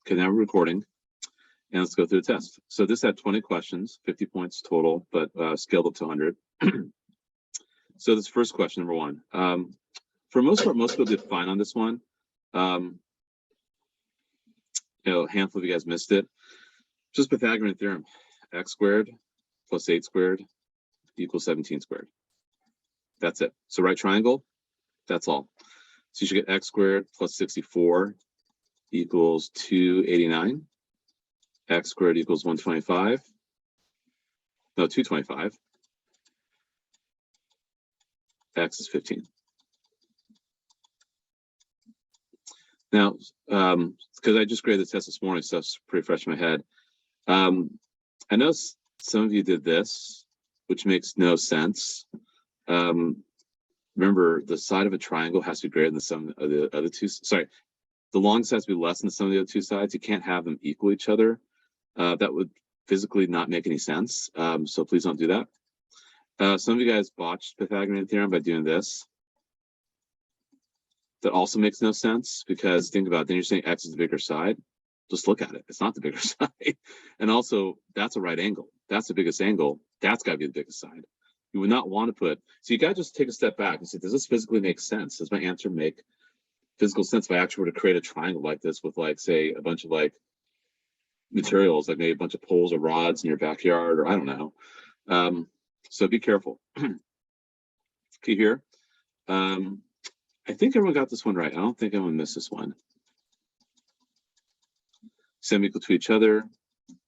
Okay, now we're recording, and let's go through the test. So this had 20 questions, 50 points total, but scaled up to 100. So this first question, number one. For most part, most people did fine on this one. A handful of you guys missed it. Just Pythagorean theorem: x squared plus 8 squared equals 17 squared. That's it. So right triangle, that's all. So you should get x squared plus 64 equals 289. X squared equals 125. No, 225. X is 15. Now, because I just graded the test this morning, so it's pretty fresh in my head. I know some of you did this, which makes no sense. Remember, the side of a triangle has to be greater than the sum of the other two. Sorry, the long side has to be less than the sum of the other two sides. You can't have them equal each other. That would physically not make any sense. So please don't do that. Some of you guys botched Pythagorean theorem by doing this. That also makes no sense, because think about it, then you're saying x is the bigger side. Just look at it. It's not the bigger side. And also, that's a right angle. That's the biggest angle. That's got to be the biggest side. You would not want to put, so you got to just take a step back and say, does this physically make sense? Does my answer make physical sense if I actually were to create a triangle like this with, like, say, a bunch of like materials, like maybe a bunch of poles or rods in your backyard, or I don't know. So be careful. Okay, here. I think everyone got this one right. I don't think anyone missed this one. Sum equal to each other,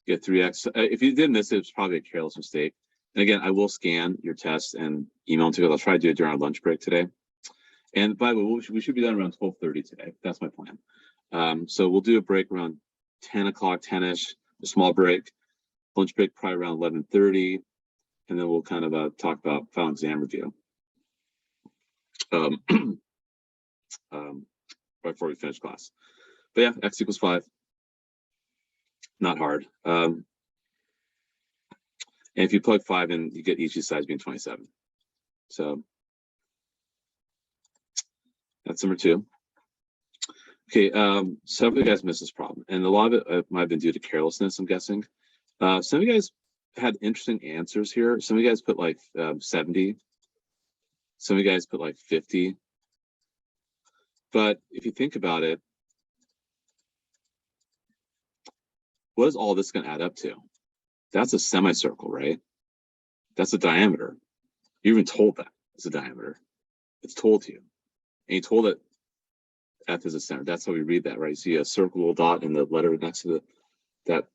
get 3x. If you did miss it, it's probably a careless mistake. And again, I will scan your test and email them to you. I'll try to do it during our lunch break today. And by the way, we should be done around 12:30 today. That's my plan. So we'll do a break around 10 o'clock, 10-ish, a small break. Lunch break probably around 11:30. And then we'll kind of talk about final exam review. Right before we finish class. But yeah, x equals 5. Not hard. And if you plug 5 in, you get each of these sides being 27. So that's number 2. Okay, some of you guys missed this problem, and a lot of it might have been due to carelessness, I'm guessing. Some of you guys had interesting answers here. Some of you guys put like 70. Some of you guys put like 50. But if you think about it, what is all this going to add up to? That's a semicircle, right? That's a diameter. You're even told that it's a diameter. It's told to you. And you told it F is a center. That's how we read that, right? You see a circle, little dot, and the letter next to that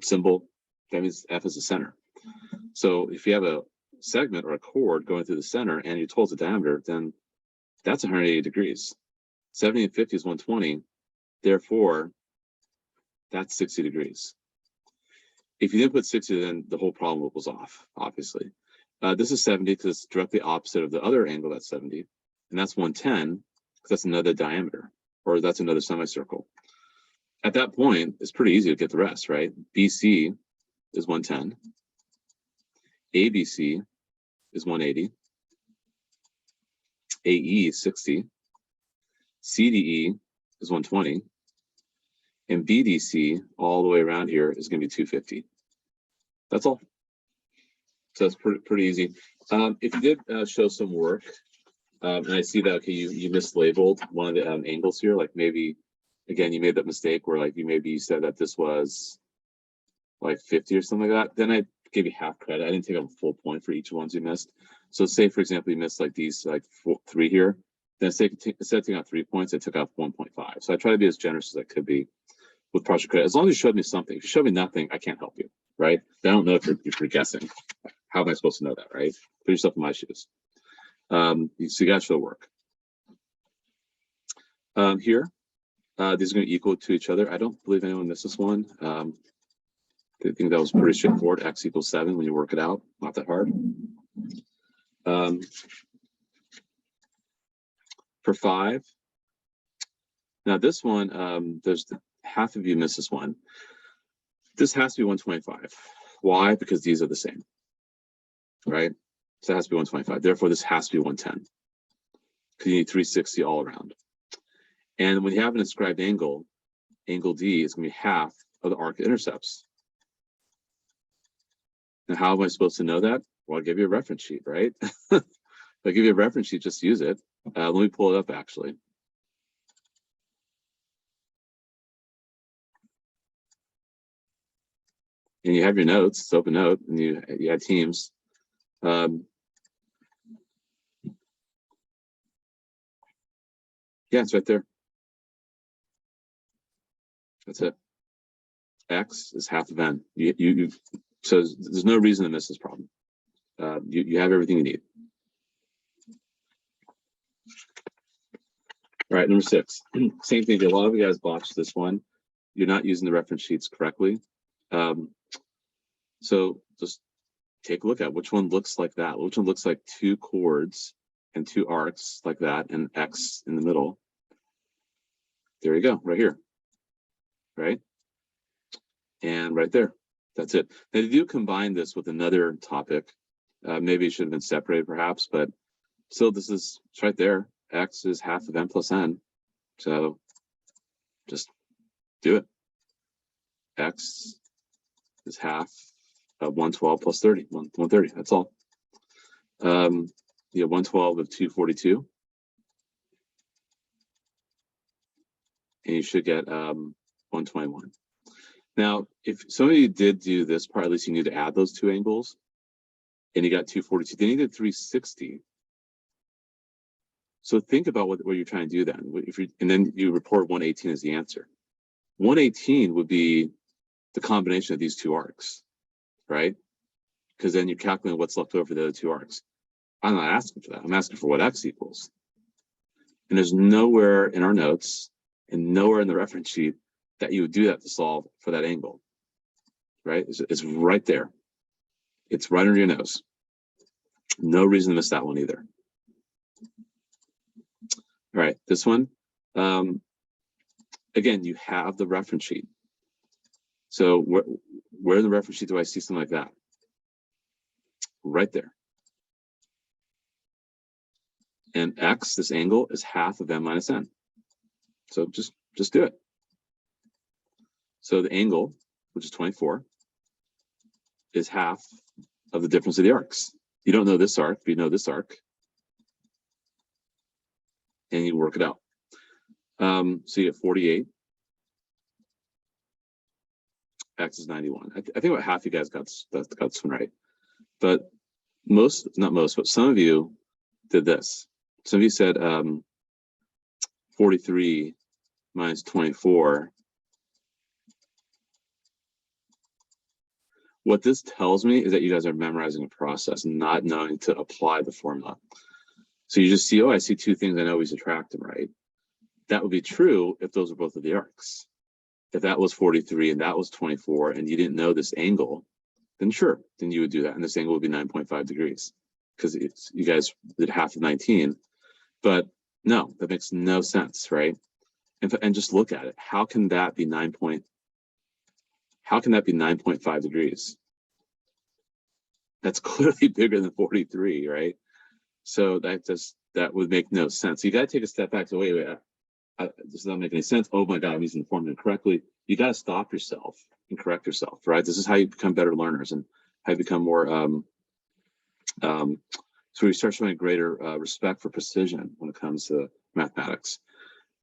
symbol. That means F is a center. So if you have a segment or a chord going through the center and you're told it's a diameter, then that's 180 degrees. 70 and 50 is 120. Therefore, that's 60 degrees. If you didn't put 60, then the whole problem was off, obviously. This is 70 because it's directly opposite of the other angle that's 70. And that's 110 because that's another diameter, or that's another semicircle. At that point, it's pretty easy to get the rest, right? BC is 110. ABC is 180. AE is 60. CDE is 120. And BDC, all the way around here, is going to be 250. That's all. So that's pretty easy. If you did show some work, and I see that, okay, you mislabeled one of the angles here, like maybe, again, you made that mistake where like you said that this was like 50 or something like that, then I give you half credit. I didn't take a full point for each ones you missed. So say, for example, you missed like these like 3 here, then instead of taking out 3 points, I took out 1.5. So I try to be as generous as I could be with partial credit, as long as you showed me something. If you showed me nothing, I can't help you, right? I don't know if you're guessing. How am I supposed to know that, right? Put yourself in my shoes. So you got to show work. Here, these are going to equal to each other. I don't believe anyone missed this one. I think that was pretty straightforward. X equals 7 when you work it out. Not that hard. For 5. Now this one, there's half of you missed this one. This has to be 125. Why? Because these are the same, right? So it has to be 125. Therefore, this has to be 110. Because you need 360 all around. And when you have an ascribed angle, angle D is going to be half of the arc that intercepts. Now, how am I supposed to know that? Well, I'll give you a reference sheet, right? If I give you a reference sheet, just use it. Let me pull it up, actually. And you have your notes, it's open note, and you add teams. Yeah, it's right there. That's it. X is half of n. So there's no reason to miss this problem. You have everything you need. All right, number 6. Same thing. A lot of you guys botched this one. You're not using the reference sheets correctly. So just take a look at which one looks like that. Which one looks like 2 chords and 2 arcs like that, and X in the middle. There you go, right here. Right? And right there. That's it. Now, if you combine this with another topic, maybe it should have been separated perhaps, but still, it's right there. X is half of n plus n. So just do it. X is half of 112 plus 30, 130. That's all. You have 112 of 242. And you should get 121. Now, if some of you did do this part, at least you need to add those 2 angles, and you got 242, then you did 360. So think about what you're trying to do then. And then you report 118 as the answer. 118 would be the combination of these 2 arcs, right? Because then you're calculating what's left over for the other 2 arcs. I'm not asking for that. I'm asking for what X equals. And there's nowhere in our notes and nowhere in the reference sheet that you would do that to solve for that angle, right? It's right there. It's right under your nose. No reason to miss that one either. All right, this one. Again, you have the reference sheet. So where in the reference sheet do I see something like that? Right there. And X, this angle, is half of n minus n. So just do it. So the angle, which is 24, is half of the difference of the arcs. You don't know this arc, but you know this arc. And you work it out. So you get 48. X is 91. I think about half you guys got this one right. But not most, but some of you did this. Some of you said 43 minus 24. What this tells me is that you guys are memorizing a process and not knowing to apply the formula. So you just see, oh, I see 2 things, I know we subtract them, right? That would be true if those were both of the arcs. If that was 43 and that was 24 and you didn't know this angle, then sure, then you would do that. And this angle would be 9.5 degrees because you guys did half of 19. But no, that makes no sense, right? And just look at it. How can that be 9.5 degrees? That's clearly bigger than 43, right? So that would make no sense. You got to take a step back. So wait, this does not make any sense. Oh my God, I'm using the formula incorrectly. You got to stop yourself and correct yourself, right? This is how you become better learners and how you become more. So you start showing greater respect for precision when it comes to mathematics.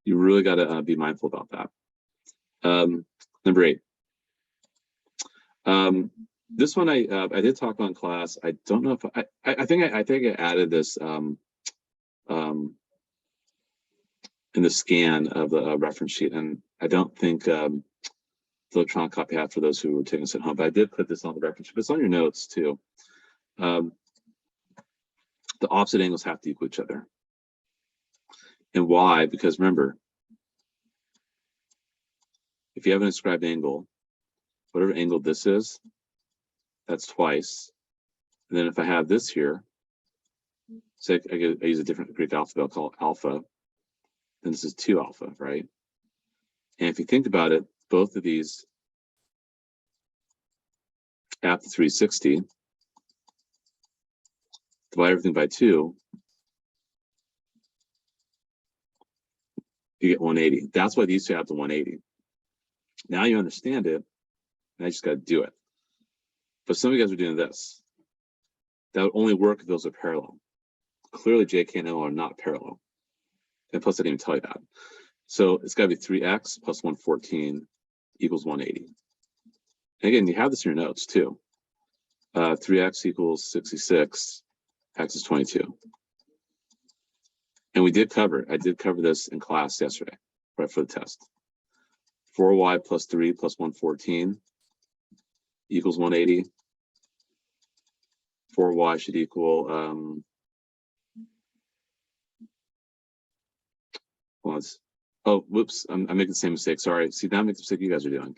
You really got to be mindful about that. Number 8. This one I did talk on class. I don't know if I think I added this in the scan of the reference sheet, and I don't think the electronic copy I have for those who were taking this at home, but I did put this on the reference sheet. But it's on your notes too. The opposite angles have to equal each other. And why? Because remember, if you have an ascribed angle, whatever angle this is, that's twice. And then if I have this here, say I use a different Greek alphabet, I'll call it alpha, then this is 2 alpha, right? And if you think about it, both of these add to 360, divide everything by 2, you get 180. That's why these 2 add to 180. Now you understand it, and I just got to do it. But some of you guys are doing this. That would only work if those are parallel. Clearly, JK and L are not parallel. And plus, I didn't even tell you that. So it's got to be 3x plus 114 equals 180. And again, you have this in your notes too. 3x equals 66, x is 22. And I did cover this in class yesterday, right, for the test. 4y plus 3 plus 114 equals 180. 4y should equal, oh, whoops, I'm making the same mistake, sorry. See, now I'm making the mistake you guys are doing.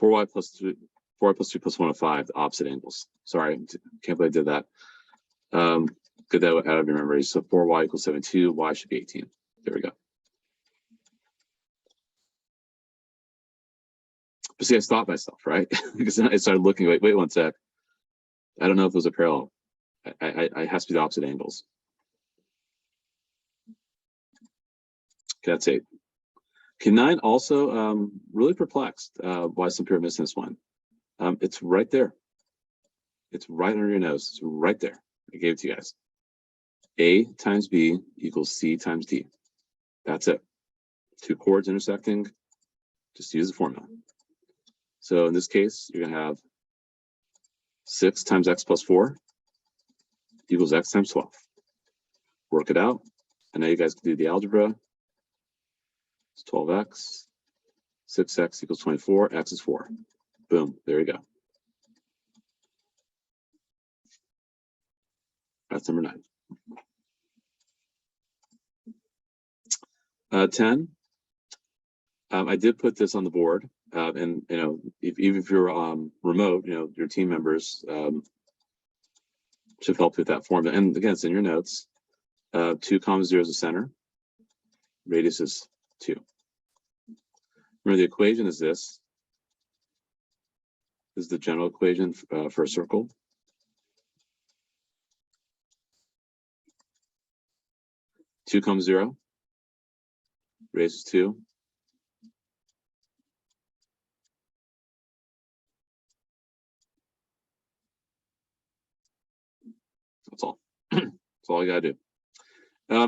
4y plus 3 plus 105, the opposite angles. Sorry, can't believe I did that. Get that out of your memory. So 4y equals 72, y should be 18. There we go. But see, I stopped myself, right? Because I started looking, wait 1 sec. I don't know if those are parallel. I has to be the opposite angles. Okay, that's 8. Okay, 9 also really perplexed why some people are missing this one. It's right there. It's right under your nose. It's right there. I gave it to you guys. A times B equals C times D. That's it. 2 chords intersecting. Just use the formula. So in this case, you're going to have 6 times x plus 4 equals x times 12. Work it out. I know you guys can do the algebra. It's 12x. 6x equals 24. X is 4. Boom. There you go. That's number 9. 10. I did put this on the board, and you know, even if you're remote, you know, your team members should help with that formula. And again, it's in your notes. 2 comma 0 is the center. Radius is 2. Remember, the equation is this. This is the general equation for a circle. Two comma 0. Radius is 2. That's all. That's all you gotta do.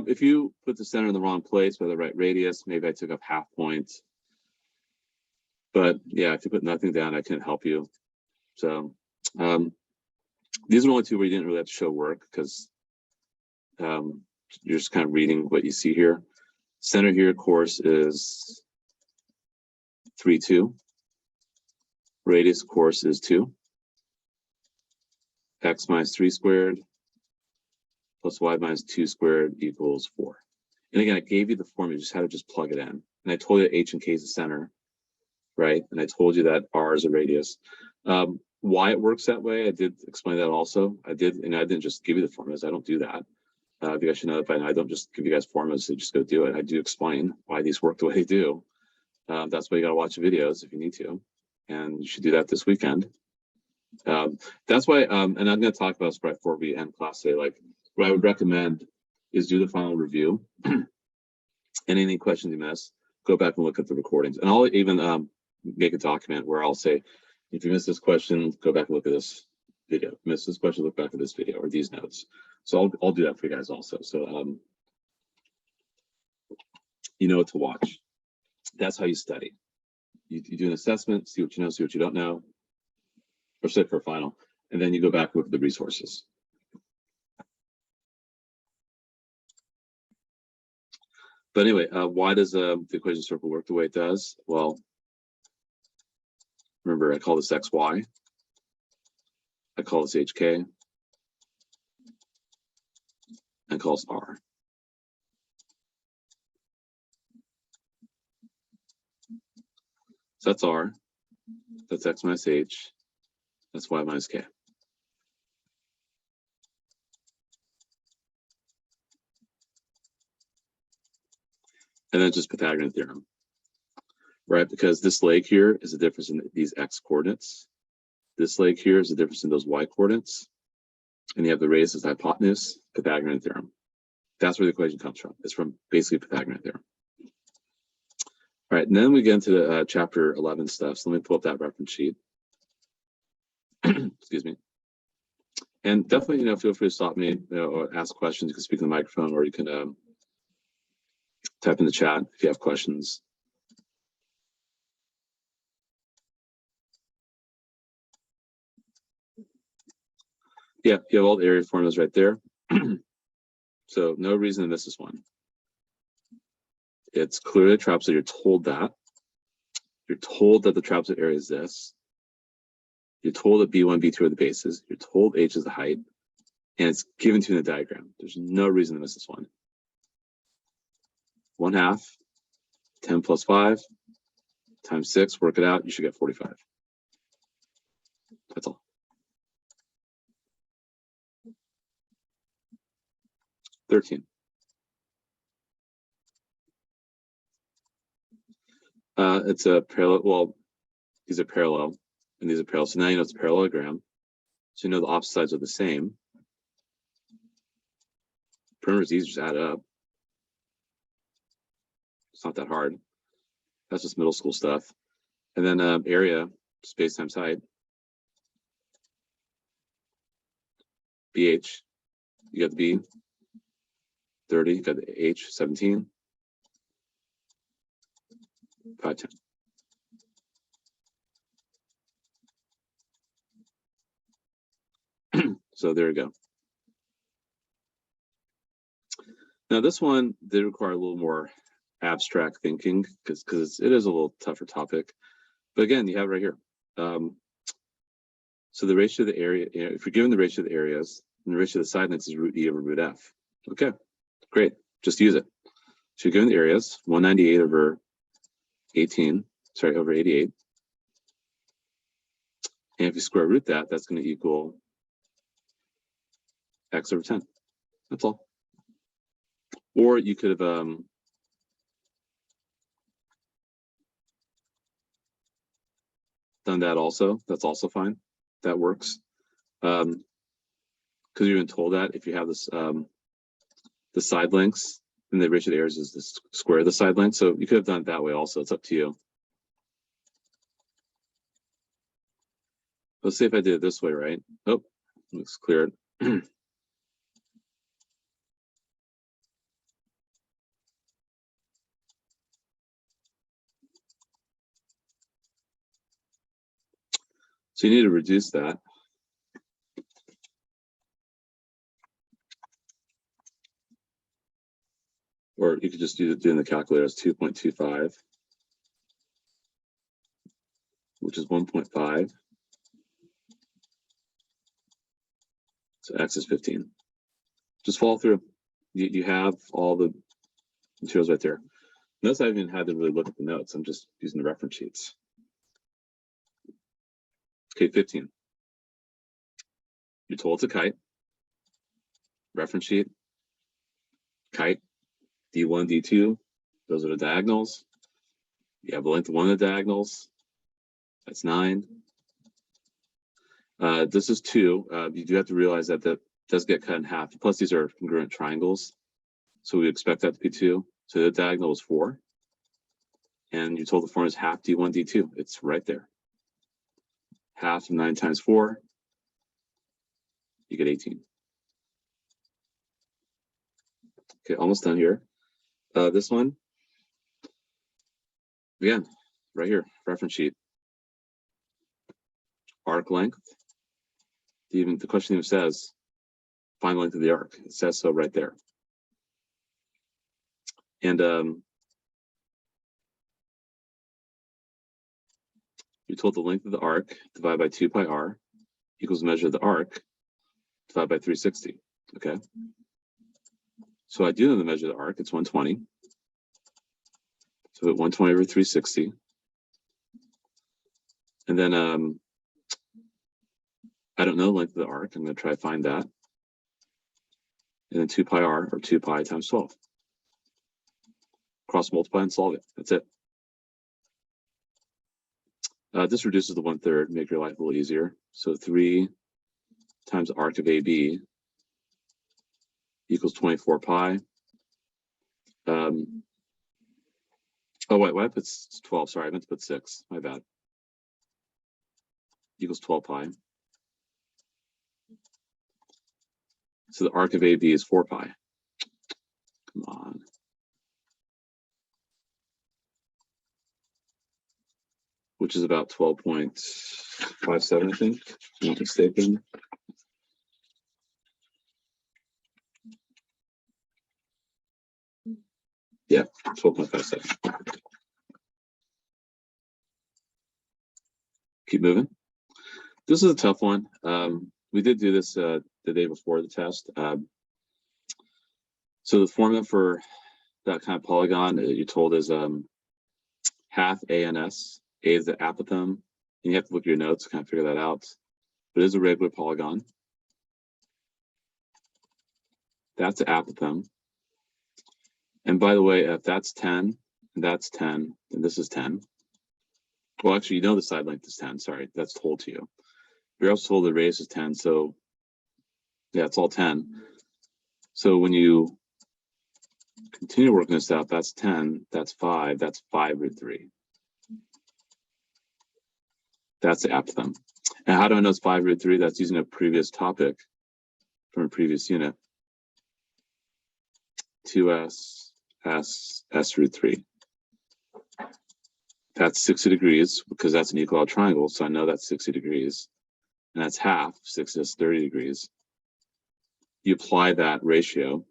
If you put the center in the wrong place by the right radius, maybe I took up half point. But yeah, if you put nothing down, I can help you. So these are only 2 where you didn't really have to show work because you're just kind of reading what you see here. Center here, of course, is 3, 2. Radius, of course, is 2. X minus 3 squared plus y minus 2 squared equals 4. And again, I gave you the formula, you just had to just plug it in. And I told you h and k is the center, right? And I told you that r is a radius. Why it works that way, I did explain that also. I didn't just give you the formulas. I don't do that. You guys should know that I don't just give you guys formulas to just go do it. I do explain why these work the way they do. That's why you got to watch the videos if you need to. And you should do that this weekend. That's why, and I'm going to talk about this right before we end class today. Like, what I would recommend is do the final review. And any questions you miss, go back and look at the recordings. And I'll even make a document where I'll say, if you miss this question, go back and look at this video. Miss this question, look back at this video or these notes. So I'll do that for you guys also. So you know what to watch. That's how you study. You do an assessment, see what you know, see what you don't know, or sit for a final, and then you go back and look at the resources. But anyway, why does the equation circle work the way it does? Well, remember, I call this xy. I call this hk. I call this r. So that's r. That's x minus h. That's y minus k. And then just Pythagorean theorem, right? Because this leg here is the difference in these x coordinates. This leg here is the difference in those y coordinates. And you have the radius as the hypotenuse, Pythagorean theorem. That's where the equation comes from. It's from basically Pythagorean theorem. All right, and then we get into the chapter 11 stuff. So let me pull up that reference sheet. Excuse me. And definitely, feel free to stop me, or ask questions. You can speak in the microphone, or you can type in the chat if you have questions. Yeah, you have all the area formulas right there. So no reason to miss this one. It's clearly a trapezoid. You're told that. You're told that the trapezoid area is this. You're told that B1, B2 are the bases. You're told H is the height. And it's given to you in the diagram. There's no reason to miss this one. 1/2, 10 plus 5, times 6, work it out, you should get 45. That's all. 13. It's a parallel, well, these are parallel, and these are parallel. So now you know it's a parallelogram. So you know the opposite sides are the same. Perimeters, easy, just add it up. It's not that hard. That's just middle school stuff. And then area, space times height. BH, you got the B, 30, you got the H, 17, 510. So there you go. Now this one did require a little more abstract thinking because it is a little tougher topic. But again, you have it right here. So the ratio of the area, if you're given the ratio of the areas, and the ratio of the side lengths is root E over root F. Okay, great. Just use it. So you're given the areas, 198 over 18, sorry, over 88. And if you square root that, that's going to equal x over 10. That's all. Or you could have done that also. That's also fine. That works. Because you've been told that if you have this the side lengths, then the ratio of the areas is the square of the side length. So you could have done it that way also. It's up to you. Let's see if I did it this way, right? Oh, looks cleared. So you need to reduce that. Or you could just do it in the calculator as 2.25, which is 1.5. So x is 15. Just follow through. You have all the materials right there. Notice I haven't even had to really look at the notes. I'm just using the reference sheets. Okay, 15. You're told it's a kite. Reference sheet. Kite. D1, D2. Those are the diagonals. You have the length of one of the diagonals. That's 9. This is 2. You do have to realize that that does get cut in half. Plus, these are congruent triangles. So we expect that to be 2. So the diagonal is 4. And you're told the formula is half D1, D2. It's right there. Half of 9 times 4. You get 18. Okay, almost done here. This one, again, right here, reference sheet. Arc length. The question even says, find the length of the arc. It says so right there. And you're told the length of the arc divided by 2 pi r equals the measure of the arc divided by 360. Okay. So I do know the measure of the arc. It's 120. So 120 over 360. And then I don't know the length of the arc. I'm going to try to find that. And then 2 pi r, or 2 pi times 12. Cross multiply and solve it. That's it. This reduces to 1/3, make your life a little easier. So 3 times arc of AB equals 24 pi. Oh, wait, why I put 12? Sorry, I meant to put 6. My bad. Equals 12 pi. So the arc of AB is 4 pi. Come on. Which is about 12.57, I think, if I'm not mistaken. Yeah, 12.57. Keep moving. This is a tough one. We did do this the day before the test. So the formula for that kind of polygon you're told is half A and S. A is the apothem. And you have to look at your notes to kind of figure that out. But it is a regular polygon. That's the apothem. And by the way, if that's 10, and that's 10, and this is 10. Well, actually, you know the side length is 10. Sorry, that's told to you. You're also told the radius is 10. So yeah, it's all 10. So when you continue working this out, that's 10, that's 5, that's 5 root 3. That's the apothem. And how do I know it's 5 root 3? That's using a previous topic from a previous unit. 2s, s root 3. That's 60 degrees because that's an equilateral triangle. So I know that's 60 degrees. And that's half. 6 is 30 degrees. You apply that ratio,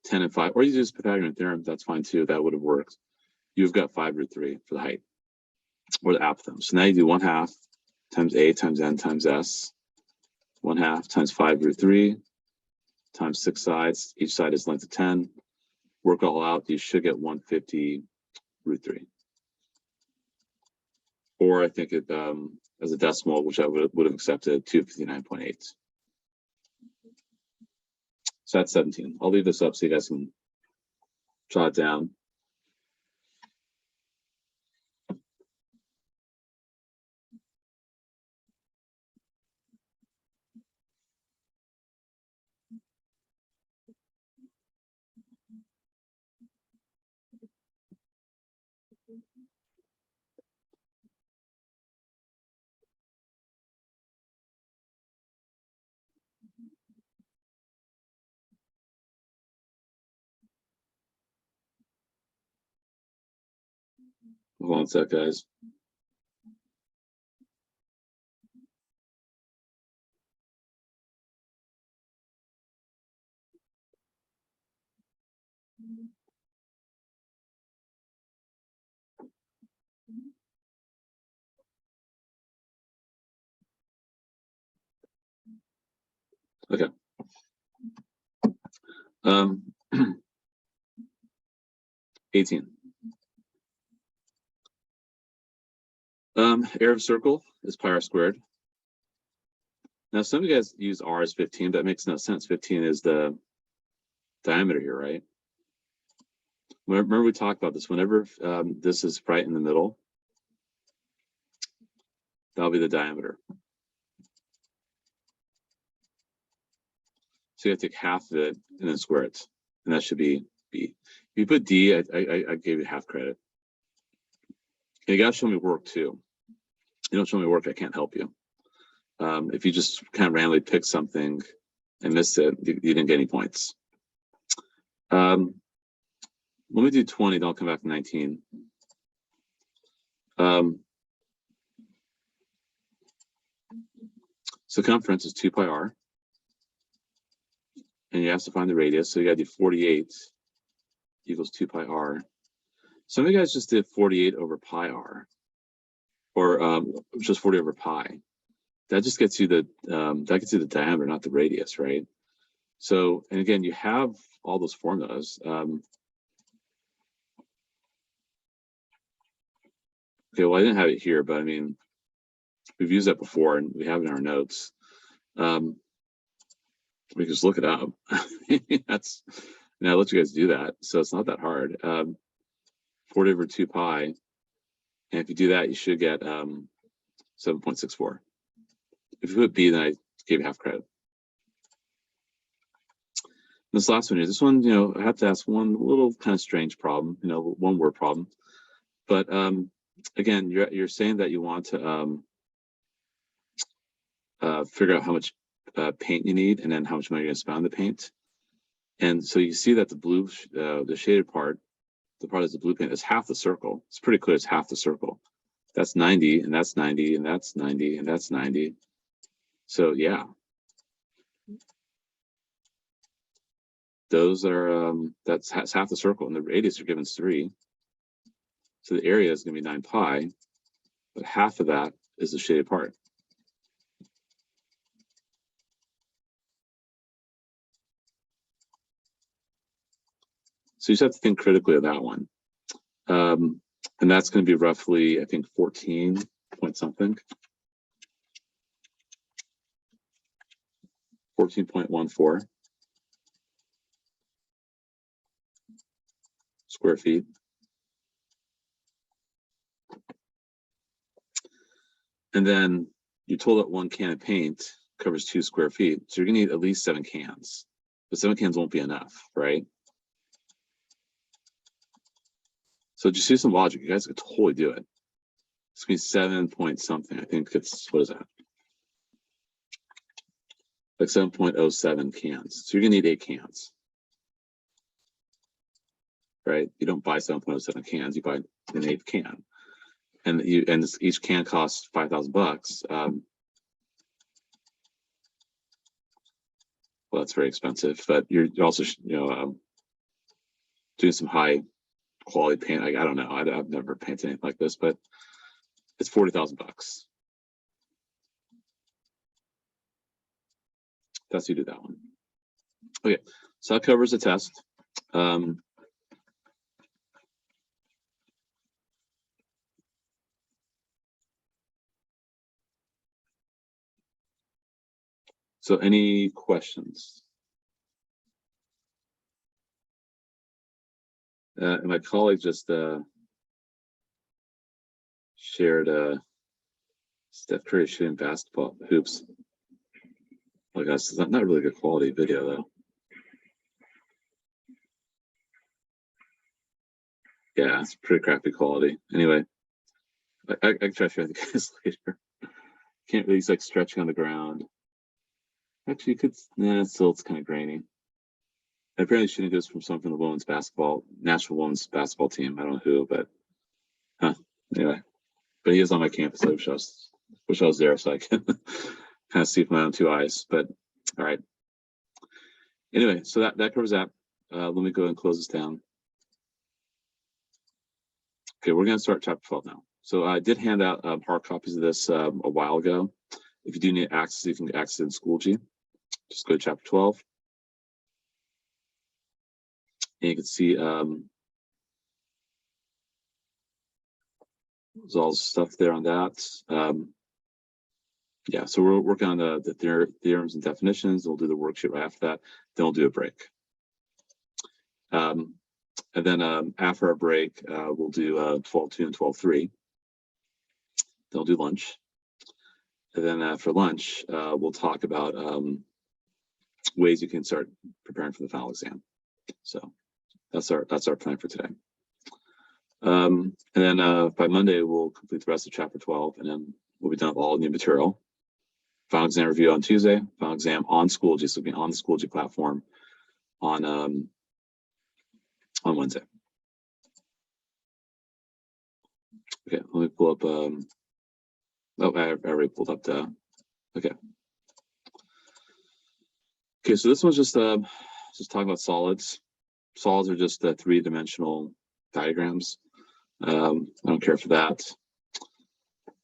10 and 5, or you use Pythagorean Theorem. That's fine too. That would have worked. You've got 5 root 3 for the height or the apothem. So now you do 1/2 times A times N times S. 1/2 times 5 root 3 times 6 sides. Each side is length of 10. Work all out. You should get 150 root 3. Or I think it as a decimal, which I would have accepted, 259.8. So that's 17. I'll leave this up so you guys can jot it down. Hold on a sec, guys. Okay. 18. Area of a circle is pi r squared. Now, some of you guys use r as 15, but that makes no sense. 15 is the diameter here, right? Remember we talked about this. Whenever this is right in the middle, that'll be the diameter. So you have to take half of it and then square it, and that should be b. If you put d, I gave you half credit. And you gotta show me work too. You don't show me work, I can't help you. If you just kind of randomly pick something and miss it, you didn't get any points. Let me do 20, then I'll come back to 19. Circumference is 2 pi r. And you have to find the radius, so you gotta do 48 equals 2 pi r. Some of you guys just did 48 over pi r, or just 40 over pi. That just gets you the diameter, not the radius, right? So, and again, you have all those formulas. Okay, well, I didn't have it here, but I mean, we've used that before, and we have it in our notes. We can just look it up. That's, and I let you guys do that, so it's not that hard. 40 over 2 pi, and if you do that, you should get 7.64. If you put b, then I gave you half credit. This last one here, this one, I have to ask one little kind of strange problem, one word problem. But again, you're saying that you want to figure out how much paint you need, and then how much money you're going to spend on the paint. And so you see that the blue, the shaded part, the part that's the blue paint, is half the circle. It's pretty clear it's half the circle. That's 90, and that's 90, and that's 90, and that's 90. So yeah, those are that's half the circle, and the radius you're given is 3. So the area is going to be 9 pi, but half of that is the shaded part. So you just have to think critically of that one. And that's going to be roughly, I think, 14 point something. 14.14 square feet. And then you're told that 1 can of paint covers 2 square feet. So you're going to need at least 7 cans. But 7 cans won't be enough, right? So just use some logic. You guys could totally do it. It's going to be 7 point something. I think it's, what is that? Like 7.07 cans. So you're going to need 8 cans. Right? You don't buy 7.07 cans, you buy an 8th can. And each can costs $5,000. Well, that's very expensive, but you're also, doing some high quality paint. I don't know. I've never painted anything like this, but it's $40,000. That's you do that one. Okay, so that covers the test. So any questions? And my colleague just shared Steph Curry shooting basketball hoops. Oh gosh, it's not really good quality video though. Yeah, it's pretty crappy quality. Anyway, I can try to show you guys later. Can't really, he's like stretching on the ground. Actually, you could, nah, still it's kind of grainy. And apparently shooting goes from someone from the women's basketball, national women's basketball team. I don't know who, but anyway. But he is on my campus. I wish I was there so I can kind of see with my own 2 eyes. But all right. Anyway, so that covers that. Let me go and close this down. Okay, we're going to start chapter 12 now. So I did hand out hard copies of this a while ago. If you do need access, you can access it in Schoology. Just go to chapter 12. And you can see there's all the stuff there on that. Yeah, so we're working on the theorems and definitions. We'll do the worksheet right after that. Then we'll do a break. And then after our break, we'll do 12.2 and 12.3. Then we'll do lunch. And then after lunch, we'll talk about ways you can start preparing for the final exam. So that's our plan for today. And then by Monday, we'll complete the rest of chapter 12, and then we'll be done with all new material. Final exam review on Tuesday, final exam on Schoology, so it'll be on the Schoology platform on Wednesday. Okay, let me pull up, oh, I already pulled up the, okay. Okay, so this one's just talking about solids. Solids are just 3-dimensional diagrams. I don't care for that.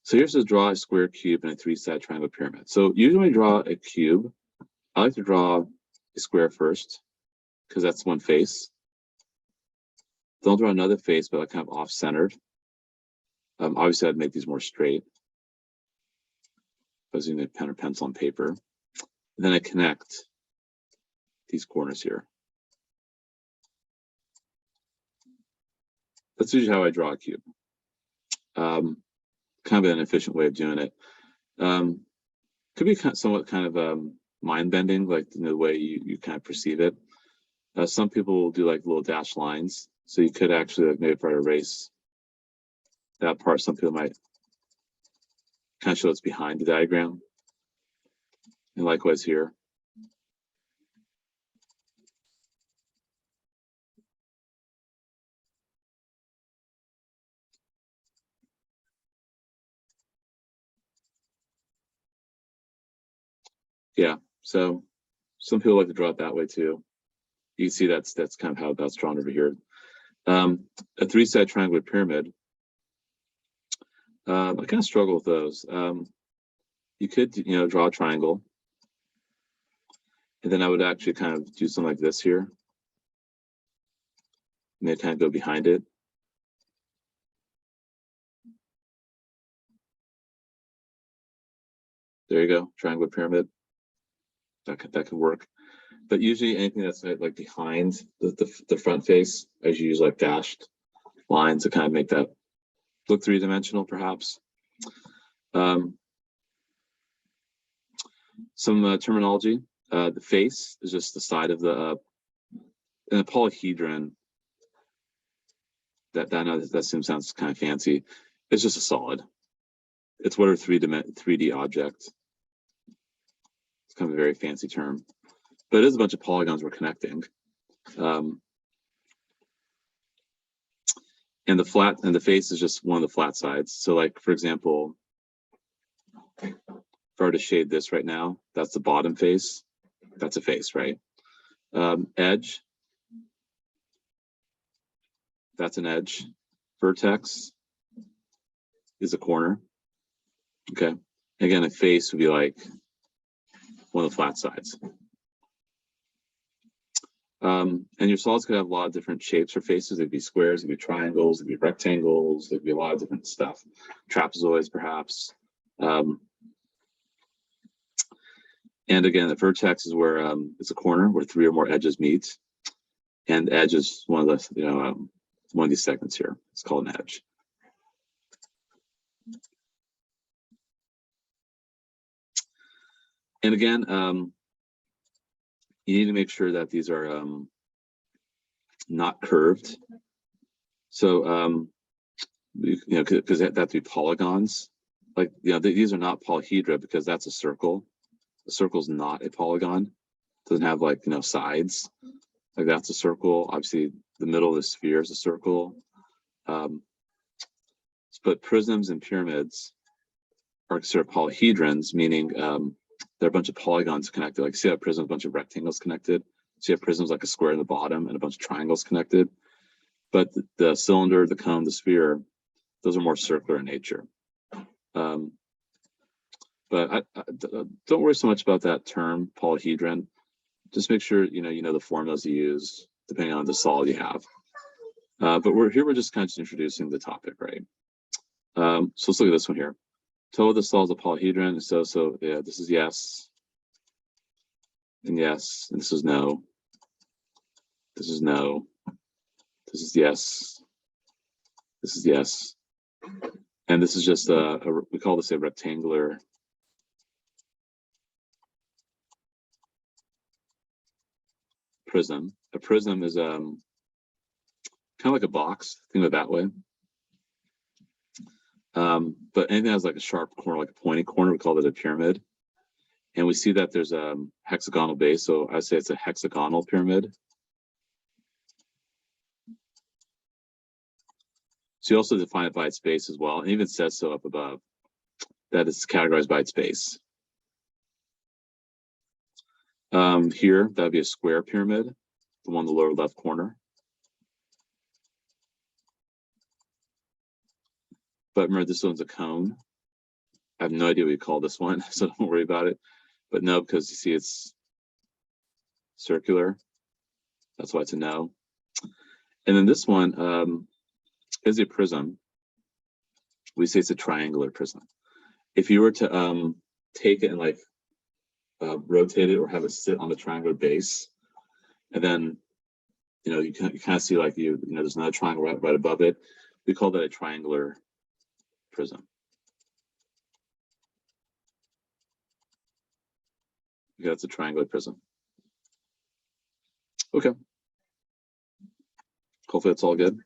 So here it says draw a square cube and a 3-sided triangle pyramid. So usually when you draw a cube, I like to draw a square first, because that's one face. Don't draw another face, but like kind of off-centered. Obviously, I'd make these more straight. I was using a pen or pencil and paper. And then I connect these corners here. That's usually how I draw a cube. Kind of an efficient way of doing it. Could be somewhat kind of mind-bending, like the way you kind of perceive it. Some people will do like little dashed lines, so you could actually like maybe try to erase that part, some people might kind of show it's behind the diagram. And likewise here. Yeah, so some people like to draw it that way too. You can see that's kind of how that's drawn over here. A three-sided triangular pyramid. I kind of struggle with those. You could, draw a triangle, and then I would actually kind of do something like this here, and then kind of go behind it. There you go, triangular pyramid. That could work. But usually anything that's like behind the front face, I usually use like dashed lines to kind of make that look three-dimensional, perhaps. Some terminology. The face is just the side of the in a polyhedron. That sounds kind of fancy. It's just a solid. It's what a 3D object. It's kind of a very fancy term, but it is a bunch of polygons we're connecting. And the face is just one of the flat sides. So, like for example, if I were to shade this right now, that's the bottom face. That's a face, right? Edge. That's an edge. Vertex is a corner. Okay. Again, a face would be like one of the flat sides. And your solids could have a lot of different shapes or faces. It'd be squares, it'd be triangles, it'd be rectangles, there'd be a lot of different stuff. Trapezoids, perhaps. And again, the vertex is where it's a corner where three or more edges meet. And edge is one of the, one of these segments here. It's called an edge. And again, you need to make sure that these are not curved. So, because that have to be polygons. Like, these are not polyhedra because that's a circle. The circle is not a polygon. It doesn't have like, sides. Like that's a circle. Obviously, the middle of the sphere is a circle. But prisms and pyramids are considered polyhedrons, meaning they're a bunch of polygons connected. Like, see how prisms, a bunch of rectangles connected. So you have prisms like a square in the bottom and a bunch of triangles connected. But the cylinder, the cone, the sphere, those are more circular in nature. But I don't worry so much about that term, polyhedron. Just make sure you know the formulas you use depending on the solid you have. But we're just kind of introducing the topic, right? So let's look at this one here. Total the solid is a polyhedron. So yeah, this is yes, and yes, and this is no. This is no. This is yes. This is yes. And this is just we call this a rectangular prism. A prism is kind of like a box, think of it that way. But anything that has like a sharp corner, like a pointy corner, we call it a pyramid. And we see that there's a hexagonal base, so I say it's a hexagonal pyramid. So you also define it by its base as well, and even says so up above, that it's categorized by its base. Here, that would be a square pyramid, the one in the lower left corner. But remember, this one's a cone. I have no idea what you call this one, so don't worry about it. But no, because you see it's circular. That's why it's a no. And then this one is a prism. We say it's a triangular prism. If you were to take it and like rotate it or have it sit on the triangular base, and then you kind of see like there's another triangle right above it. We call that a triangular prism. Yeah, it's a triangular prism. Okay. Hopefully it's all good.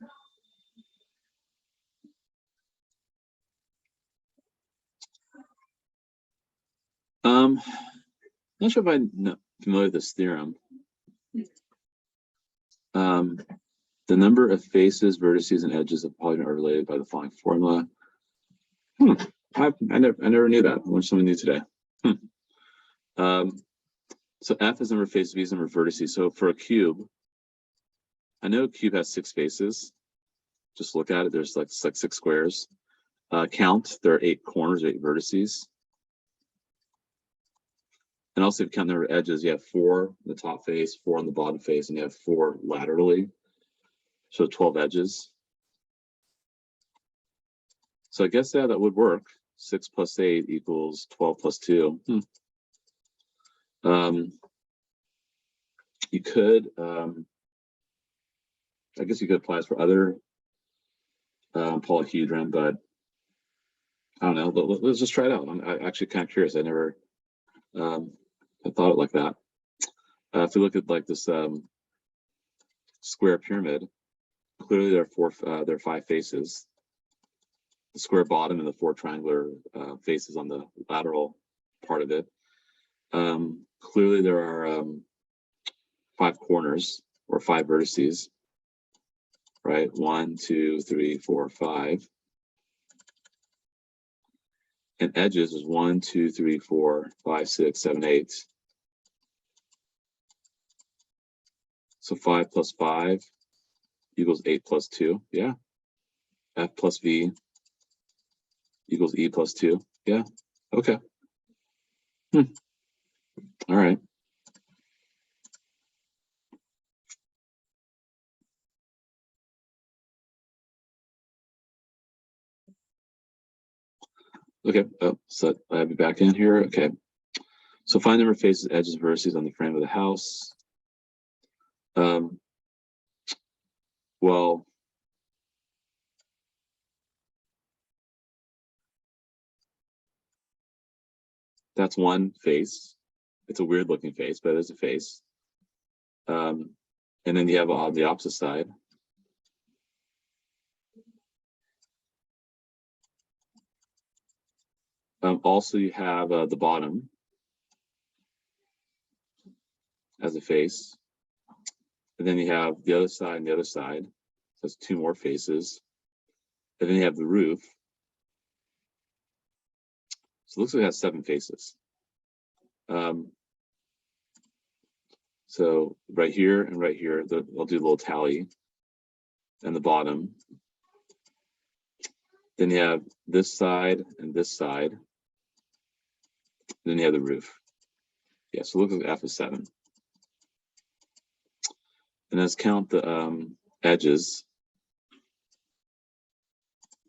Not sure if I'm familiar with this theorem. The number of faces, vertices, and edges of a polygon are related by the following formula. I never knew that. I learned something new today. So F is number of faces, V is number of vertices. So for a cube, I know a cube has 6 faces. Just look at it. There's like 6 squares. Count, there are 8 corners, 8 vertices. And also, if you count the number of edges, you have 4 on the top face, 4 on the bottom face, and you have 4 laterally. So 12 edges. So I guess that would work. 6 plus 8 equals 12 plus 2. You could, I guess you could apply this for other polyhedron, but I don't know. Let's just try it out. I'm actually kind of curious. I never I thought it like that. If we look at like this square pyramid, clearly there are 5 faces. The square bottom and the 4 triangular faces on the lateral part of it. Clearly there are 5 corners or 5 vertices, right? 1, 2, 3, 4, 5. And edges is 1, 2, 3, 4, 5, 6, 7, 8. So 5 plus 5 equals 8 plus 2. Yeah. F plus V equals E plus 2. Yeah. Okay. All right. Okay. Oh, so I have it back in here. Okay. So find number of faces, edges, vertices on the frame of the house. Well, that's one face. It's a weird looking face, but it is a face. And then you have on the opposite side. Also, you have the bottom as a face. And then you have the other side and the other side. So that's 2 more faces. And then you have the roof. So it looks like it has 7 faces. So right here and right here, I'll do a little tally. And the bottom. Then you have this side and this side. And then you have the roof. Yeah, so it looks like F is 7. And let's count the edges.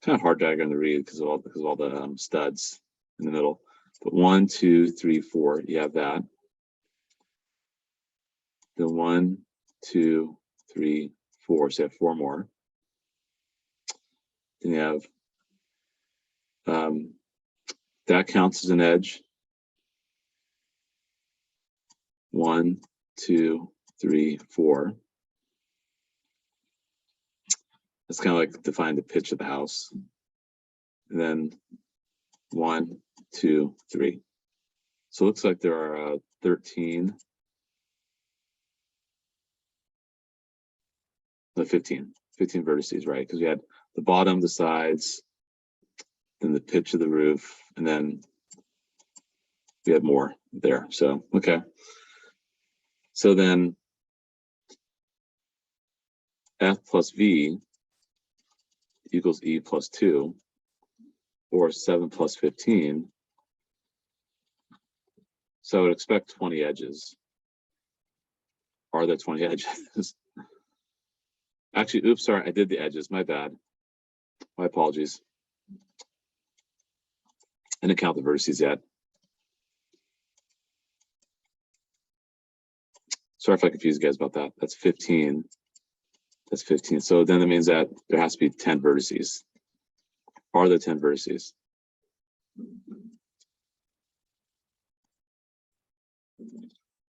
Kind of hard diagram to read because of all the studs in the middle. But 1, 2, 3, 4, you have that. Then 1, 2, 3, 4. So you have 4 more. Then you have that counts as an edge. 1, 2, 3, 4. That's kind of like define the pitch of the house. And then 1, 2, 3. So it looks like there are 13. The 15 vertices, right? Because we had the bottom, the sides, then the pitch of the roof, and then we had more there. So, okay. So then F plus V equals E plus 2, or 7 plus 15. So I would expect 20 edges. Are there 20 edges? Actually, oops, sorry, I did the edges. My bad. My apologies. I didn't count the vertices yet. Sorry if I confused you guys about that. That's 15. That's 15. So then that means that there has to be 10 vertices. Are there 10 vertices?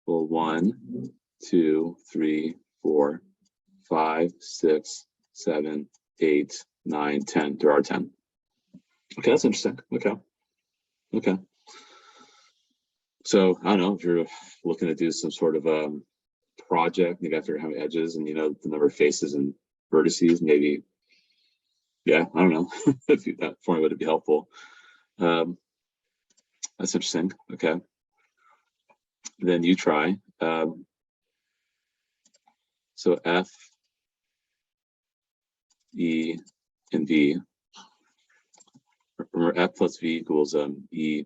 Well, 1, 2, 3, 4, 5, 6, 7, 8, 9, 10. There are 10. Okay, that's interesting. Okay. Okay. So I don't know if you're looking to do some sort of project, you got to figure out how many edges and the number of faces and vertices, maybe. Yeah, I don't know if that formula would be helpful. That's interesting. Okay. Then you try. So F, E, and V. Remember, F plus V equals E.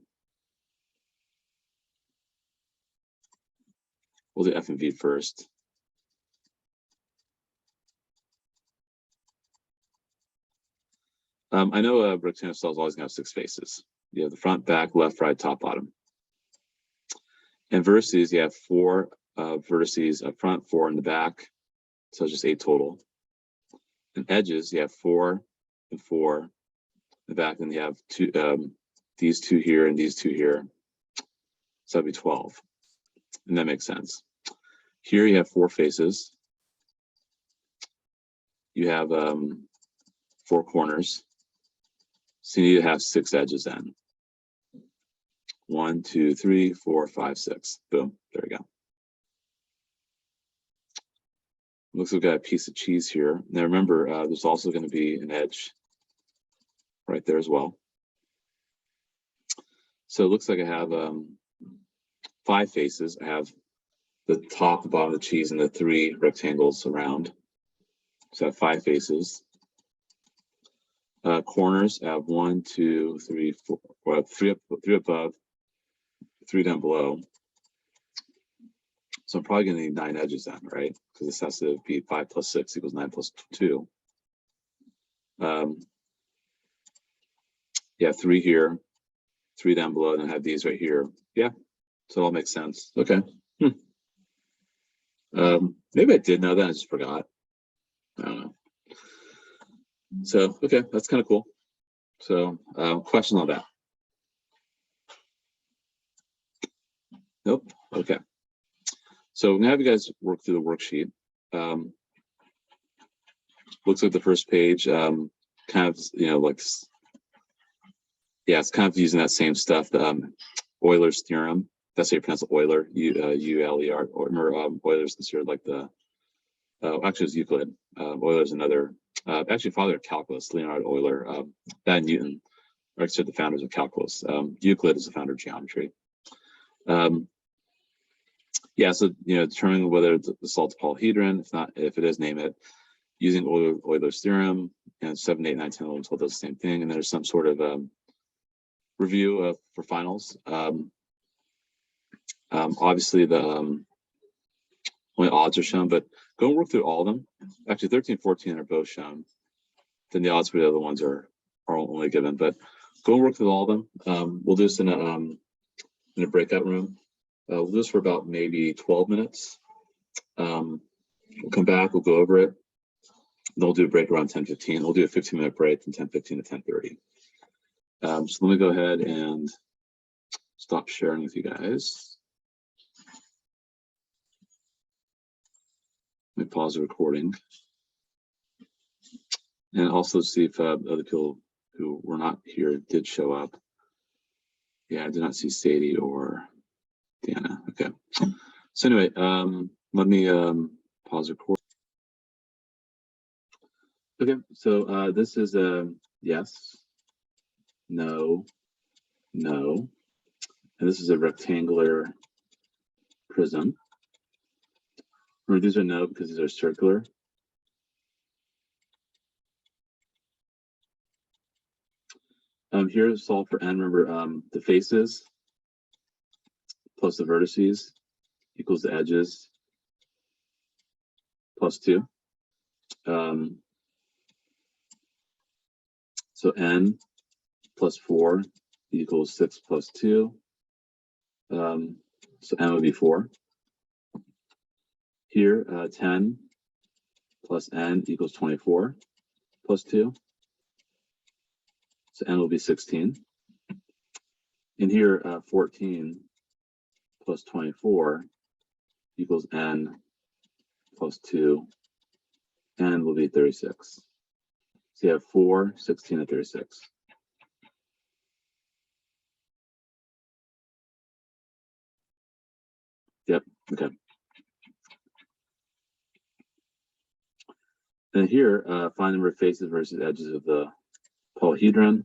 We'll do F and V first. I know a rectangular cell is always going to have 6 faces. You have the front, back, left, right, top, bottom. And vertices, you have 4 vertices up front, 4 in the back. So it's just 8 total. And edges, you have 4 and 4 in the back, and you have these 2 here and these 2 here. So that'd be 12. And that makes sense. Here you have 4 faces. You have 4 corners. So you need to have 6 edges then. 1, 2, 3, 4, 5, 6. Boom. There we go. Looks like we've got a piece of cheese here. Now remember, there's also going to be an edge right there as well. So it looks like I have 5 faces. I have the top, the bottom of the cheese, and the 3 rectangles around. So I have 5 faces. Corners, I have 1, 2, 3, 4, well, 3 above, 3 down below. So I'm probably going to need 9 edges then, right? Because this has to be 5 plus 6 equals 9 plus 2. Yeah, 3 here, 3 down below, and I have these right here. Yeah, so it all makes sense. Okay. Maybe I did know that, I just forgot. I don't know. So, okay, that's kind of cool. So, question on that? Nope. Okay. So I'm gonna have you guys work through the worksheet. Looks like the first page, kind of, like, yeah, it's kind of using that same stuff. Euler's theorem. That's how you pronounce it, Euler. U-L-E-R. Or Euler's considered like the. Actually, it's Euclid. Euler's another. Actually, father of calculus, Leonard Euler. That Newton are considered the founders of calculus. Euclid is the founder of geometry. Yeah, so determining whether the solve's polyhedron. If not, if it is, name it. Using Euler's theorem, and 7, 8, 9, 10, 11, 12 does the same thing. And there's some sort of review for finals. Obviously, the only odds are shown, but go and work through all of them. Actually, 13, 14 are both shown. Then the odds for the other ones are only given, but go and work through all of them. We'll do this in a breakout room. We'll do this for about maybe 12 minutes. We'll come back, we'll go over it. Then we'll do a break around 10:15. We'll do a 15-minute break from 10:15 to 10:30. So let me go ahead and stop sharing with you guys. Let me pause the recording. And also see if other people who were not here did show up. Yeah, I did not see Sadie or Dana. Okay. So anyway, let me pause the recording. Okay, so this is a yes, no, no. And this is a rectangular prism. Remember, these are no because these are circular. Here, solve for n. Remember, the faces plus the vertices equals the edges plus 2. So n plus 4 equals 6 plus 2. So n would be 4. Here, 10 plus n equals 24 plus 2. So n will be 16. And here, 14 plus 24 equals n plus 2. N will be 36. So you have 4, 16, and 36. Yep, okay. And here, find the number of faces versus edges of the polyhedron.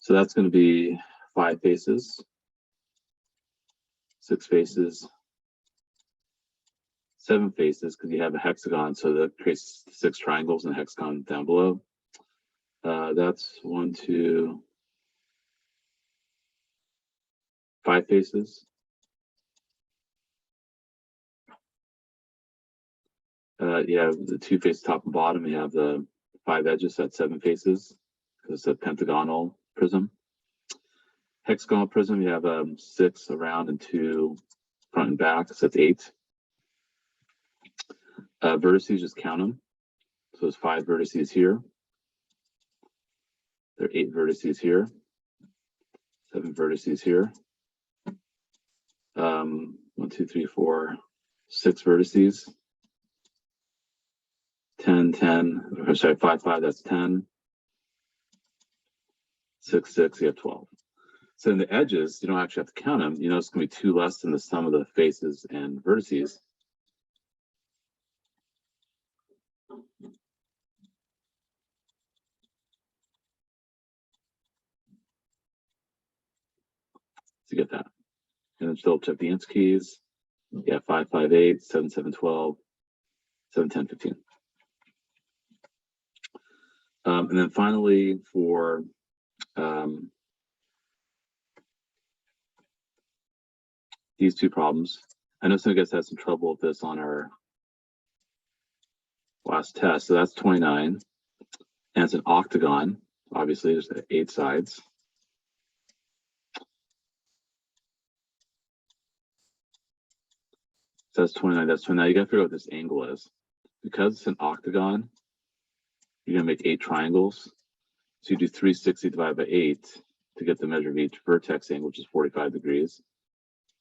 So that's going to be 5 faces, 6 faces, 7 faces, because you have a hexagon, so that creates 6 triangles in the hexagon down below. That's 1, 2, 5 faces. You have the 2 faces top and bottom. You have the 5 edges, so that's 7 faces, because it's a pentagonal prism. Hexagonal prism, you have 6 around and 2 front and back, so that's 8. Vertices, just count them. So there's 5 vertices here. There are 8 vertices here. 7 vertices here. 1, 2, 3, 4, 6 vertices. 10, 10, or sorry, 5, 5, that's 10. 6, 6, you have 12. So in the edges, you don't actually have to count them. You know, it's going to be 2 less than the sum of the faces and vertices. To get that. And then still check the answer keys. Yeah, 5, 5, 8, 7, 7, 12, 7, 10, 15. And then finally, for these 2 problems, I know some of you guys had some trouble with this on our last test. So that's 29. And it's an octagon. Obviously, there's 8 sides. So that's 29. That's 29. You got to figure out what this angle is. Because it's an octagon, you're going to make 8 triangles. So you do 360 divided by 8 to get the measure of each vertex angle, which is 45 degrees.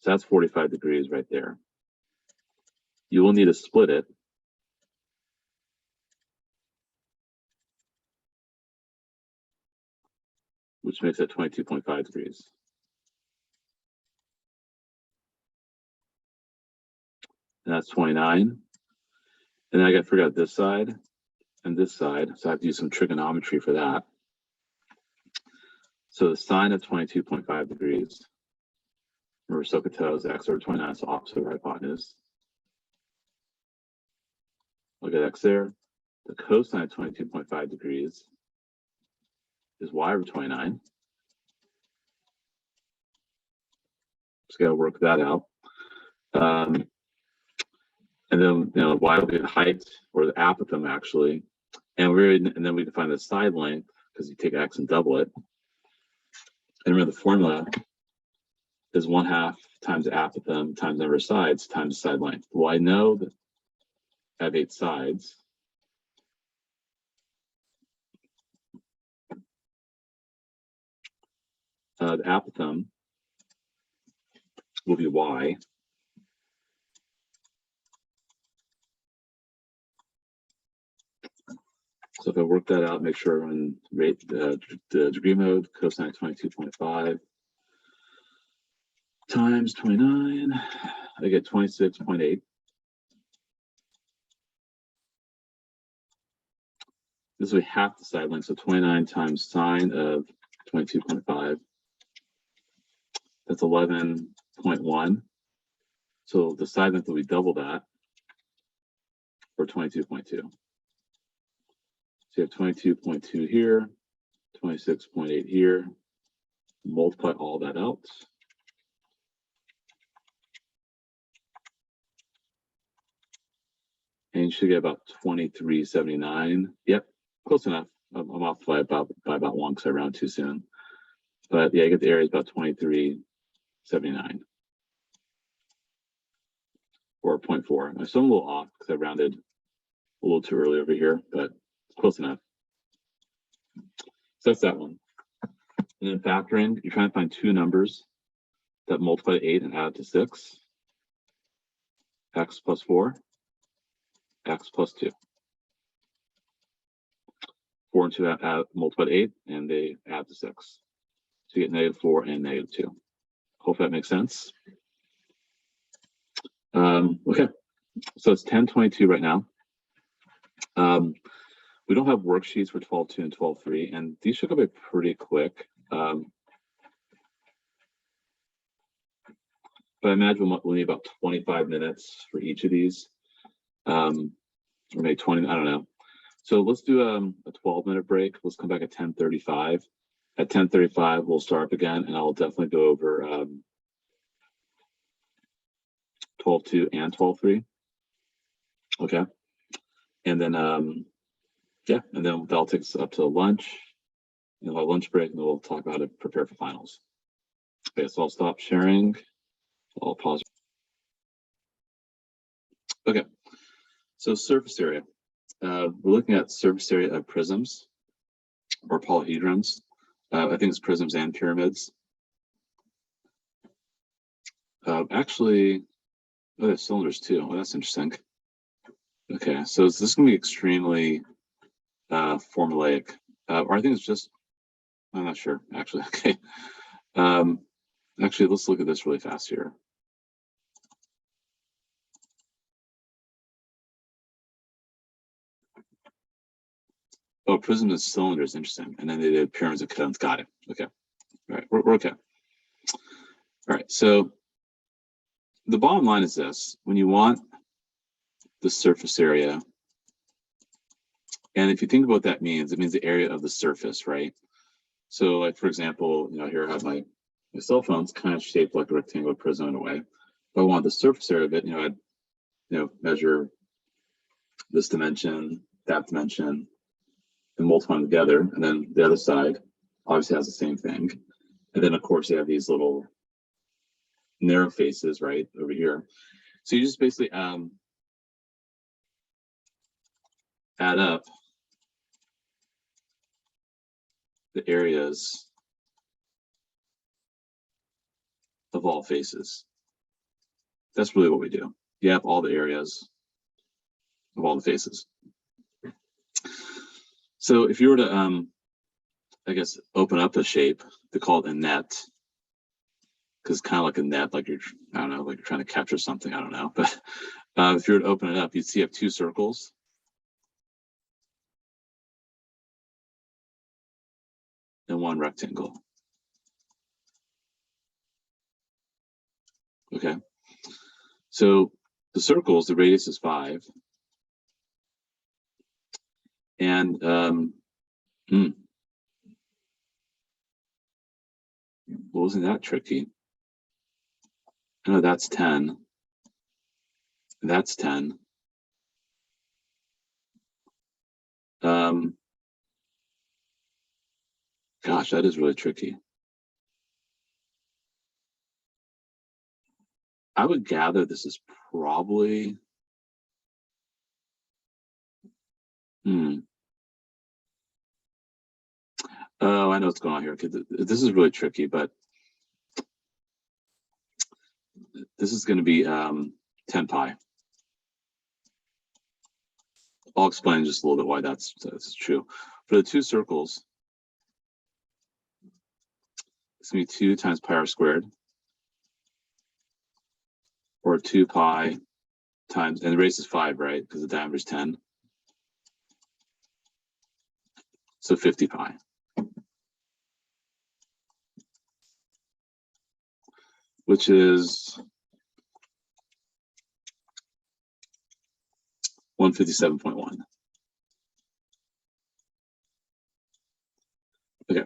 So that's 45 degrees right there. You will need to split it. Which makes it 22.5 degrees. And that's 29. And then I got to figure out this side and this side. So I have to use some trigonometry for that. So the sine of 22.5 degrees, remember SOHCAHTOA is x over 29, so opposite of hypotenuse. Look at x there. The cosine of 22.5 degrees is y over 29. Just got to work that out. And then, you know, y will be the height or the apothem actually. And then we can find the side length because you take x and double it. And remember the formula is 1/2 times apothem times number of sides times side length. Well, I know that I have 8 sides. The apothem will be y. So if I work that out, make sure I'm in the degree mode, cosine 22.5 times 29, I get 26.8. This will be half the side length, so 29 times sine of 22.5. That's 11.1. So the side length will be double that, or 22.2. So you have 22.2 here, 26.8 here. Multiply all that out. And you should get about 23.79. Yep, close enough. I'm off by about 1 because I round too soon. But yeah, you get the area is about 23.79. Or 0.4. I'm still a little off because I rounded a little too early over here, but it's close enough. So that's that one. And then factoring, you're trying to find two numbers that multiply to 8 and add to 6. X plus 4, X plus 2. 4 and 2 multiply to 8, and they add to 6. So you get -4 and -2. Hope that makes sense. Okay, so it's 10:22 right now. We don't have worksheets for 12.2 and 12.3, and these should go by pretty quick. But I imagine we'll need about 25 minutes for each of these, or maybe 20, I don't know. So let's do a 12-minute break. Let's come back at 10:35. At 10:35, we'll start up again, and I'll definitely go over 12.2 and 12.3. Okay, and then yeah, and then that'll take us up to lunch, and we'll have lunch break, and then we'll talk about it, prepare for finals. Okay, so I'll stop sharing. I'll pause. Okay, so surface area. We're looking at surface area of prisms or polyhedrons. I think it's prisms and pyramids. Actually, oh, there's cylinders too. Oh, that's interesting. Okay, so this is going to be extremely formulaic, or I think it's just, I'm not sure actually. Okay, actually, let's look at this really fast here. Oh, prisms and cylinders, interesting. And then they did pyramids and cones. Got it. Okay, all right, we're okay. All right, so the bottom line is this: when you want the surface area, and if you think about what that means, it means the area of the surface, right? So, like for example, here I have my cell phone. It's kind of shaped like a rectangular prism in a way. If I want the surface area of it, I'd measure this dimension, that dimension, and multiply them together, and then the other side obviously has the same thing. And then of course you have these little narrow faces right over here. So you just basically add up the areas of all faces. That's really what we do. You have all the areas of all the faces. So if you were to I guess open up a shape, they call it a net, because it's kind of like a net, like I don't know, like you're trying to capture something, I don't know. But if you were to open it up, you'd see you have two circles. And one rectangle. Okay. So the circles, the radius is 5. And well, wasn't that tricky? No, that's 10. That's 10. Gosh, that is really tricky. I would gather this is probably Oh, I know what's going on here. This is really tricky, but this is going to be 10 pi. I'll explain just a little bit why that's true. For the two circles, it's going to be 2 times pi r squared, or 2 pi times, and the radius is 5, right? Because the diameter is 10. So 50 pi. Which is 157.1. Okay.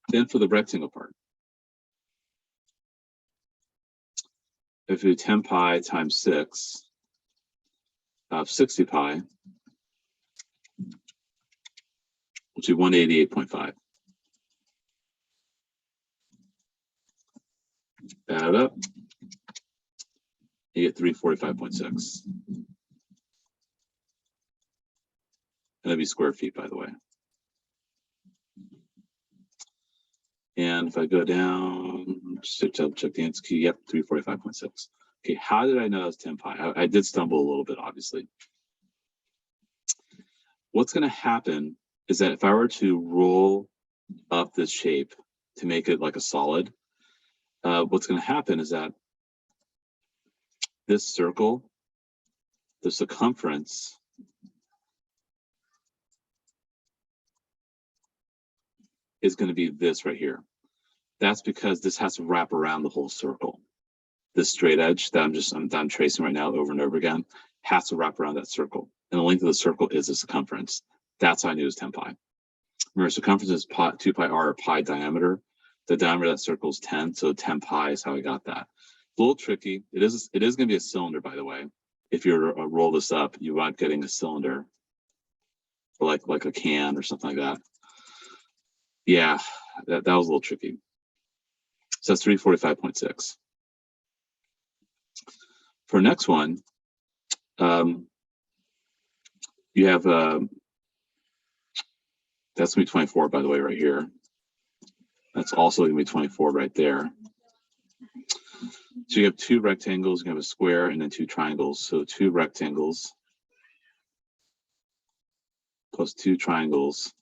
Then for the rectangle part, if you do 10 pi times 6 of 60 pi, which is 188.5. Add it up, you get 345.6. And that'd be square feet, by the way. And if I go down, just to check the answer key, yep, 345.6. Okay, how did I know it was 10 pi? I did stumble a little bit, obviously. What's going to happen is that if I were to roll up this shape to make it like a solid, what's going to happen is that this circle, the circumference, is going to be this right here. That's because this has to wrap around the whole circle. This straight edge that I'm tracing right now over and over again has to wrap around that circle. And the length of the circle is the circumference. That's how I knew it was 10 pi. Remember, circumference is 2 pi r, or pi diameter. The diameter of that circle is 10, so 10 pi is how I got that. A little tricky. It is going to be a cylinder, by the way. If you were to roll this up, you wind up getting a cylinder, or like a can or something like that. Yeah, that was a little tricky. So that's 345.6. For next one, you have that's going to be 24, by the way, right here. That's also going to be 24 right there. So you have two rectangles, you have a square, and then two triangles. So two rectangles plus two triangles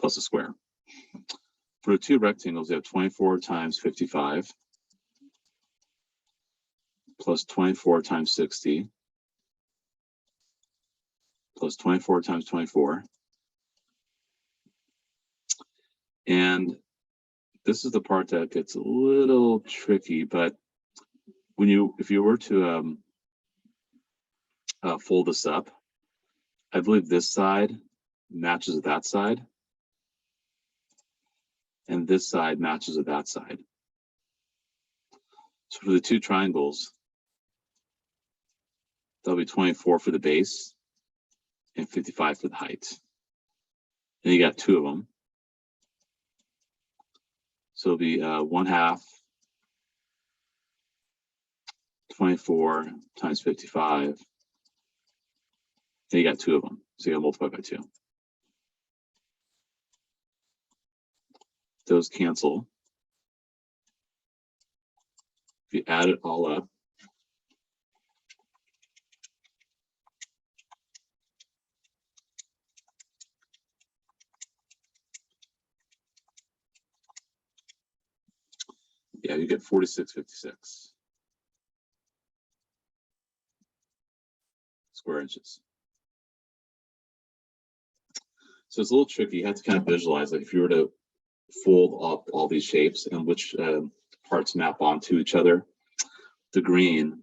plus a square. For the two rectangles, you have 24 times 55 plus 24 times 60 plus 24 times 24. And this is the part that gets a little tricky, but if you were to fold this up, I believe this side matches with that side, and this side matches with that side. So for the two triangles, that'll be 24 for the base and 55 for the height. And you got two of them. So it'll be 1/2 24 times 55. And you got two of them. So you got to multiply by 2. Those cancel. If you add it all up, yeah, you get 46.56 square inches. So it's a little tricky. You have to kind of visualize, like if you were to fold up all these shapes and which parts map onto each other, the green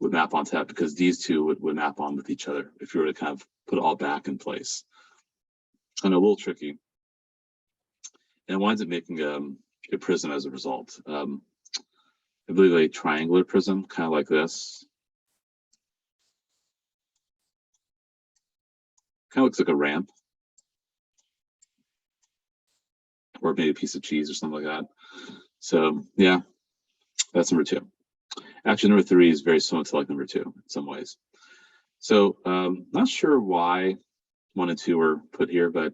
would map onto that because these two would map on with each other if you were to kind of put it all back in place. And a little tricky. And it winds up making a prism as a result. I believe a triangular prism, kind of like this. Kind of looks like a ramp. Or maybe a piece of cheese or something like that. So yeah, that's number 2. Actually, number 3 is very similar to like number 2 in some ways. So not sure why 1 and 2 were put here, but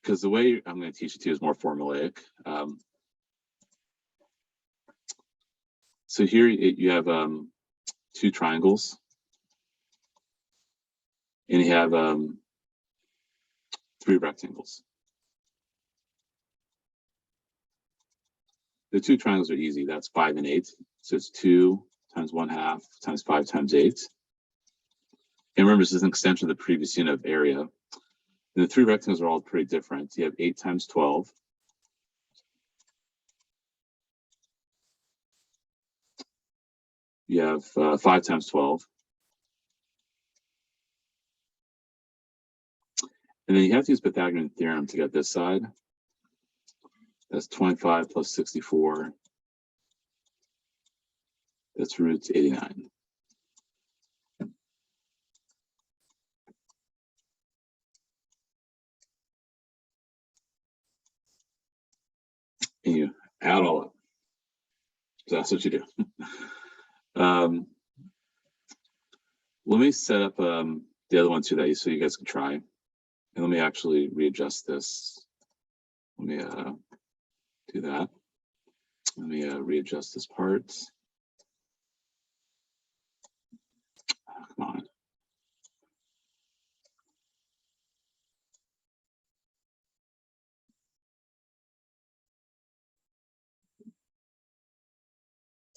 because the way I'm going to teach it to you is more formulaic. So here you have 2 triangles, and you have 3 rectangles. The 2 triangles are easy. That's 5 and 8. So it's 2 times 1/2 times 5 times 8. And remember, this is an extension of the previous unit of area. And the 3 rectangles are all pretty different. You have 8 times 12. You have 5 times 12. And then you have to use Pythagorean Theorem to get this side. That's 25 plus 64. That's root 89. And you add all up. So that's what you do. Let me set up the other ones here so you guys can try. And let me actually readjust this. Let me do that. Let me readjust this part. Oh, come on.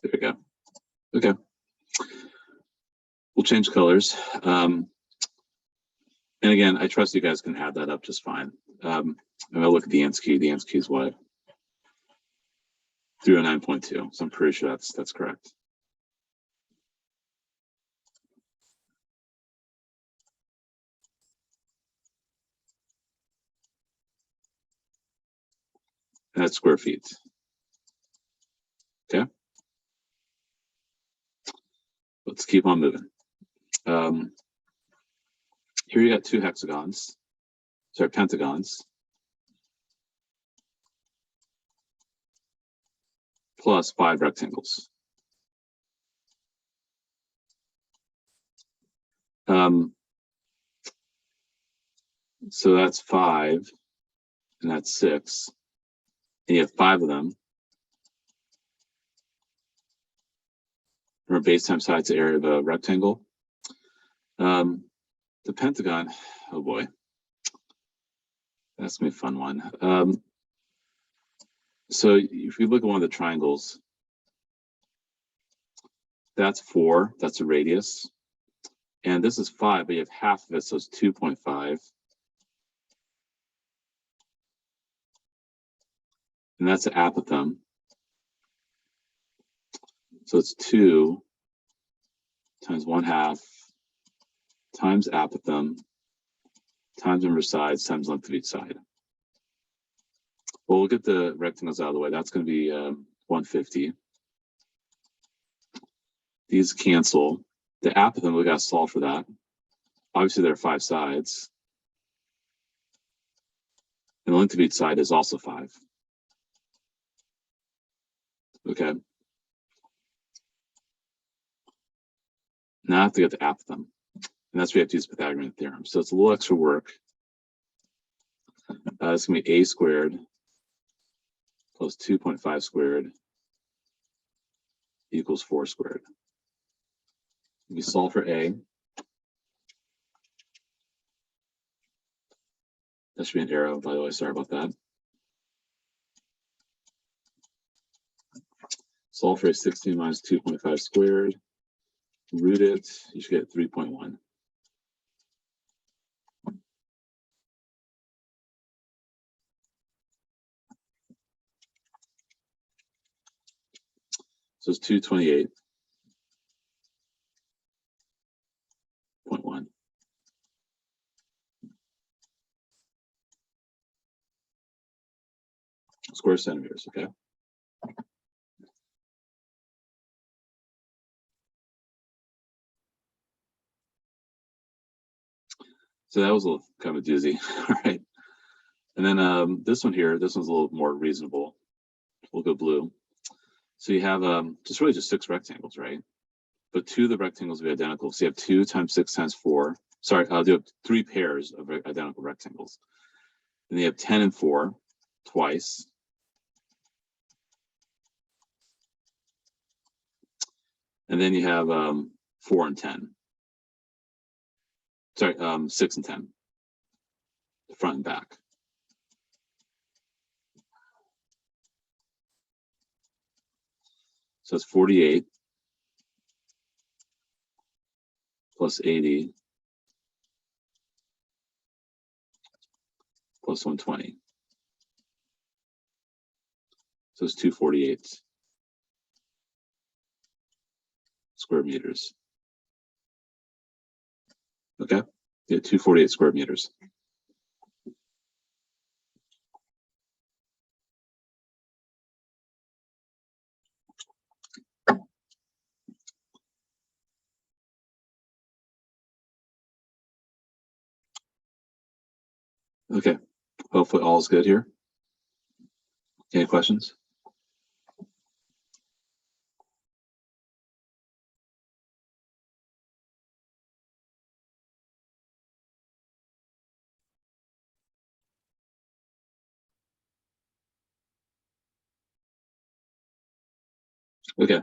There we go. Okay. We'll change colors. And again, I trust you guys can add that up just fine. I'm going to look at the ANS key. The ANS key is what? 309.2. So I'm pretty sure that's correct. And that's square feet. Okay. Let's keep on moving. Here you got two hexagons, sorry, pentagons, plus 5 rectangles. So that's 5, and that's 6, and you have 5 of them. Remember, base times height is the area of a rectangle. The pentagon, oh boy, that's gonna be a fun one. So if you look at one of the triangles, that's 4, that's a radius, and this is 5, but you have half of it, so it's 2.5. And that's an apothem. So it's 2 times 1/2 times apothem times number of sides times length of each side. Well, we'll get the rectangles out of the way. That's going to be 150. These cancel. The apothem, we got to solve for that. Obviously, there are 5 sides. And the length of each side is also 5. Okay. Now I have to get the apothem. And that's where you have to use Pythagorean theorem. So it's a little extra work. It's going to be a squared plus 2.5 squared equals 4 squared. If you solve for a, that should be an arrow, by the way, sorry about that. Solve for a 16 minus 2.5 squared, root it, you should get 3.1. So it's 228.1. Square centimeters, okay? So that was a little kind of a doozy, all right? And then this one here, this one's a little more reasonable. We'll go blue. So you have just 6 rectangles, right? But 2 of the rectangles will be identical. So you have 2 times 6 times 4. Sorry, I'll do 3 pairs of identical rectangles. And you have 10 and 4 twice. And then you have 4 and 10. Sorry, 6 and 10. The front and back. So it's 48 plus 80 plus 120. So it's 248 square meters. Okay, yeah, 248 square meters. Okay, hopefully all is good here. Any questions? Okay.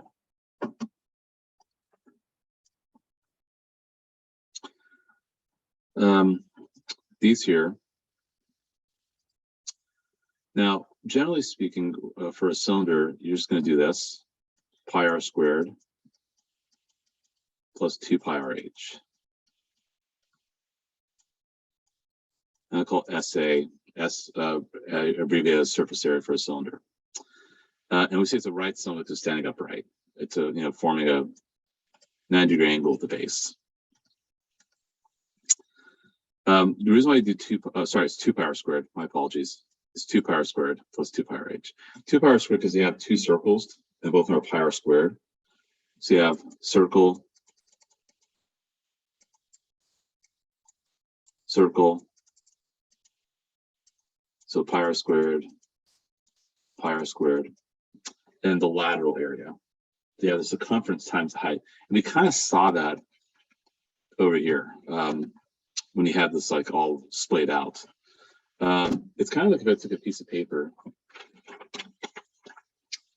These here. Now, generally speaking, for a cylinder, you're just going to do this, pi r squared plus 2 pi r h. And I call SA, abbreviated as surface area for a cylinder. And we say it's a right cylinder because it's standing upright. It's forming a 90-degree angle at the base. The reason why you do it's 2 pi r squared. My apologies. It's 2 pi r squared plus 2 pi r h. 2 pi r squared because you have two circles and both are pi r squared. So you have circle, circle. So pi r squared, and the lateral area. Yeah, the circumference times the height. And we kind of saw that over here when you have this like all splayed out. It's kind of like if I took a piece of paper.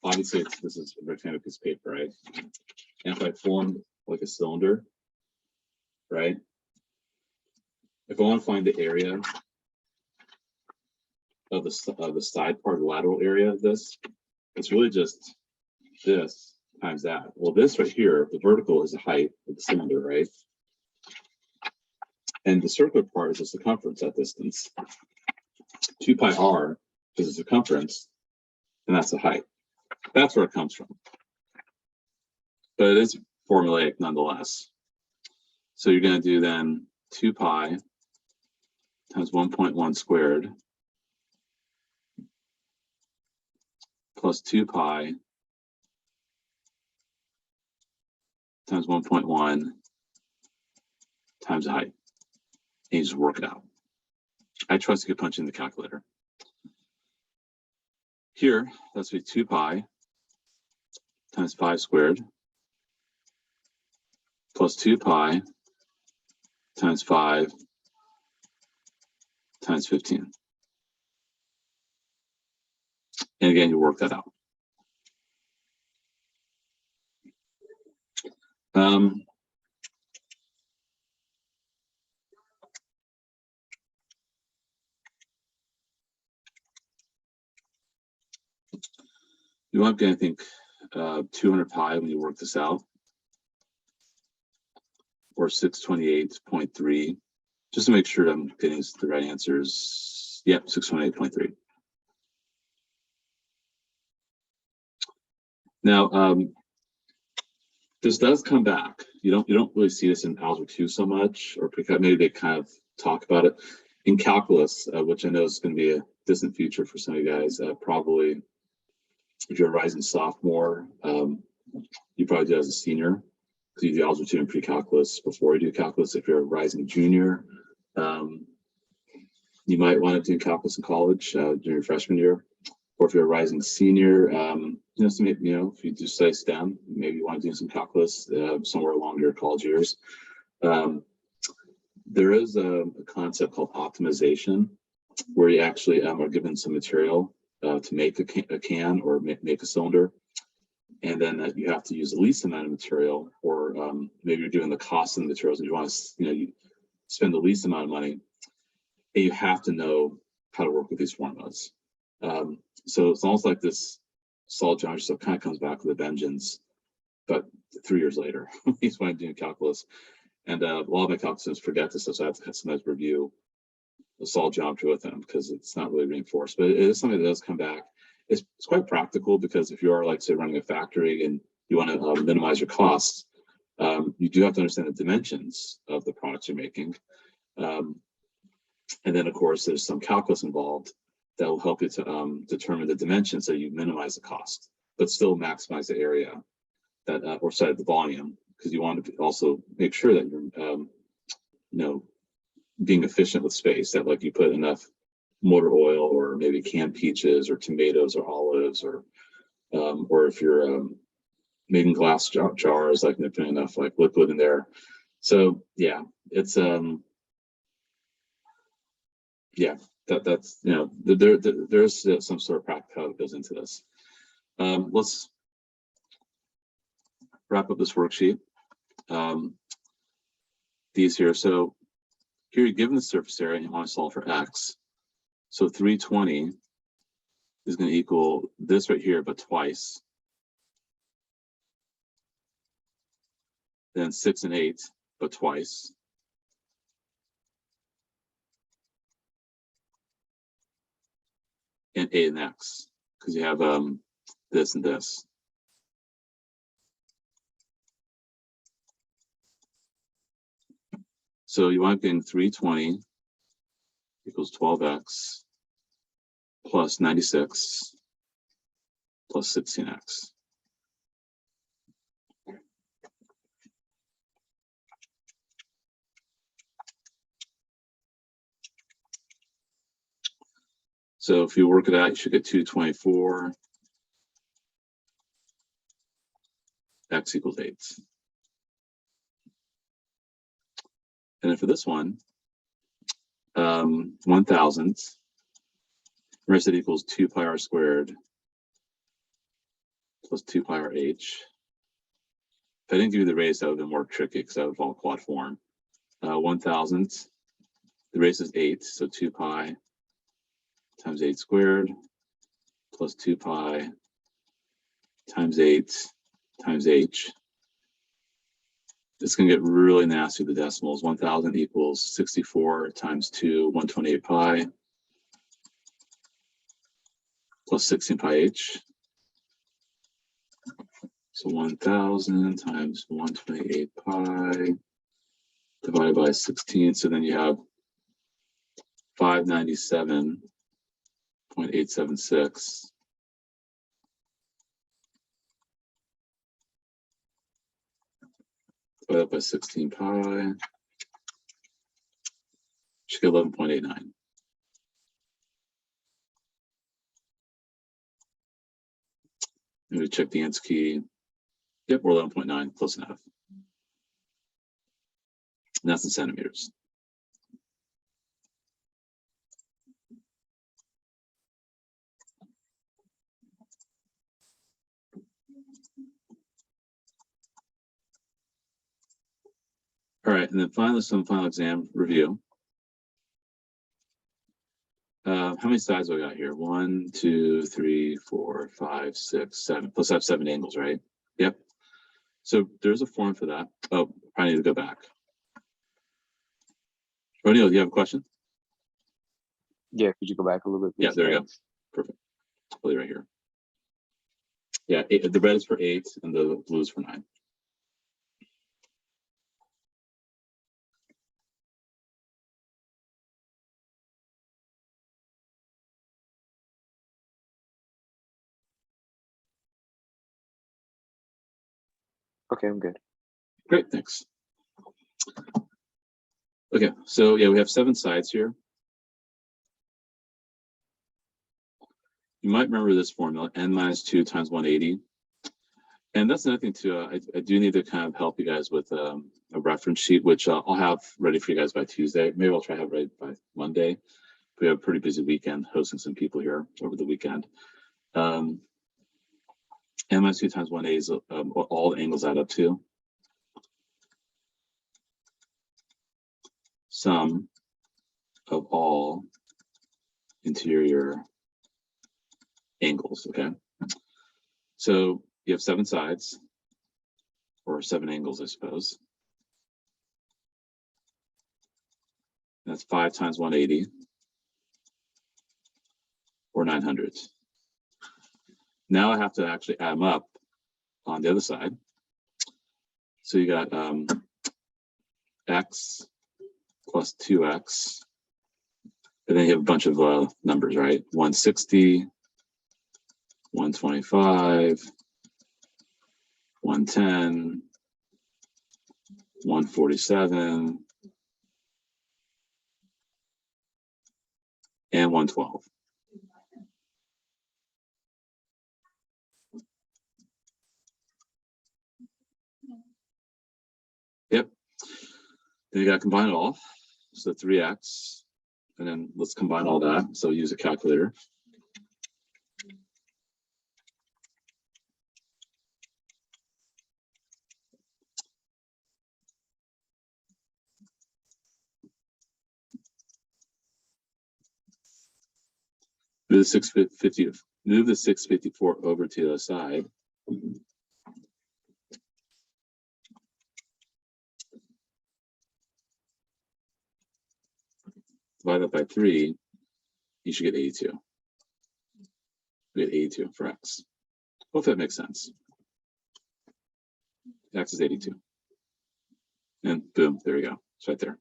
Obviously, this is a rectangular piece of paper, right? And if I formed like a cylinder, right? If I want to find the area of the side part, the lateral area of this, it's really just this times that. Well, this right here, the vertical is the height of the cylinder, right? And the circular part is the circumference at distance. 2 pi r is the circumference, and that's the height. That's where it comes from. But it is formulaic nonetheless. So you're going to do then 2 pi times 1.1 squared plus 2 pi times 1.1 times the height. And you just work it out. I trust you can punch in the calculator. Here, that's be 2 pi times 5 squared plus 2 pi times 5 times 15. And again, you work that out. You won't get, I think, 200 pi when you work this out, or 628.3, just to make sure I'm getting the right answers. Yep, 628.3. Now, this does come back. You don't really see this in Algebra 2 so much, or maybe they kind of talk about it in calculus, which I know is going to be a distant future for some of you guys. Probably, if you're a rising sophomore, you probably do it as a senior, because you do Algebra 2 and pre-calculus before you do calculus. If you're a rising junior, you might want to do calculus in college during your freshman year. Or if you're a rising senior, so maybe, if you do study STEM, maybe you want to do some calculus somewhere along your college years. There is a concept called optimization, where you actually are given some material to make a can or make a cylinder, and then you have to use the least amount of material, or maybe you're doing the cost of the materials and you want to, you spend the least amount of money, and you have to know how to work with these formulas. So it's almost like this solid geometry stuff kind of comes back with a vengeance, but 3 years later, he's when I'm doing calculus. And a lot of my calculus students forget this stuff, so I have to sometimes review the solid geometry with them because it's not really reinforced. But it is something that does come back. It's quite practical, because if you are, like, say, running a factory and you want to minimize your costs, you do have to understand the dimensions of the products you're making. And then, of course, there's some calculus involved that will help you to determine the dimensions so you minimize the cost, but still maximize the area that, or sorry, the volume, because you want to also make sure that you're, being efficient with space, that like you put enough motor oil or maybe canned peaches or tomatoes or olives, or if you're making glass jars, like putting enough like liquid in there. So yeah, it's yeah. That's there's some sort of practicality that goes into this. wrap up this worksheet. These here. So here you're given the surface area and you want to solve for x. So 320 is going to equal this right here, but twice. Then 6 and 8, but twice. And 8 and x, because you have this and this. So you want to get 320 equals 12x plus 96 plus 16x. So if you work it out, you should get 224. X equals 8. And then for this one, 1000, rest it equals 2 pi r squared plus 2 pi r h. If I didn't give you the raise, that would have been more tricky because that would fall quad form. 1000, the raise is 8, so 2 pi times 8 squared plus 2 pi times 8 times h. It's going to get really nasty with the decimals. 1000 equals 64 times 2, 128 pi plus 16 pi h. So 1000 times 128 pi divided by 16. So then you have 597.876. Divided by 16 pi. Should get 11.89. Maybe check the answer key. Yep, we're 11.9, close enough. And that's in centimeters. All right, and then finally, some final exam review. How many sides do I got here? 1, 2, 3, 4, 5, 6, 7. Plus I have 7 angles, right? Yep. So there's a form for that. Oh, I need to go back. O'Neill, do you have a question? Yeah, could you go back a little bit, please? Yeah, there you go. Perfect. Play right here. Yeah, the red is for 8 and the blue is for 9. Okay, I'm good. Great, thanks. Okay, so yeah, we have 7 sides here. You might remember this formula, n minus 2 times 180. And that's another thing too, I do need to kind of help you guys with a reference sheet, which I'll have ready for you guys by Tuesday. Maybe I'll try to have it ready by Monday. We have a pretty busy weekend hosting some people here over the weekend. N minus 2 times 180 is what all the angles add up to. Sum of all interior angles, okay? So you have 7 sides, or 7 angles, I suppose. That's 5 times 180, or 900. Now I have to actually add them up on the other side. So you got x plus 2x, and then you have a bunch of numbers, right? 160, 125, 110, 147, and 112. Yep. Then you got to combine it all. So 3x, and then let's combine all that. So use a calculator. Move the 654 over to the other side. Divide that by 3, you should get 82. We get 82 for x. Hope that makes sense. X is 82. And boom, there you go. It's right there.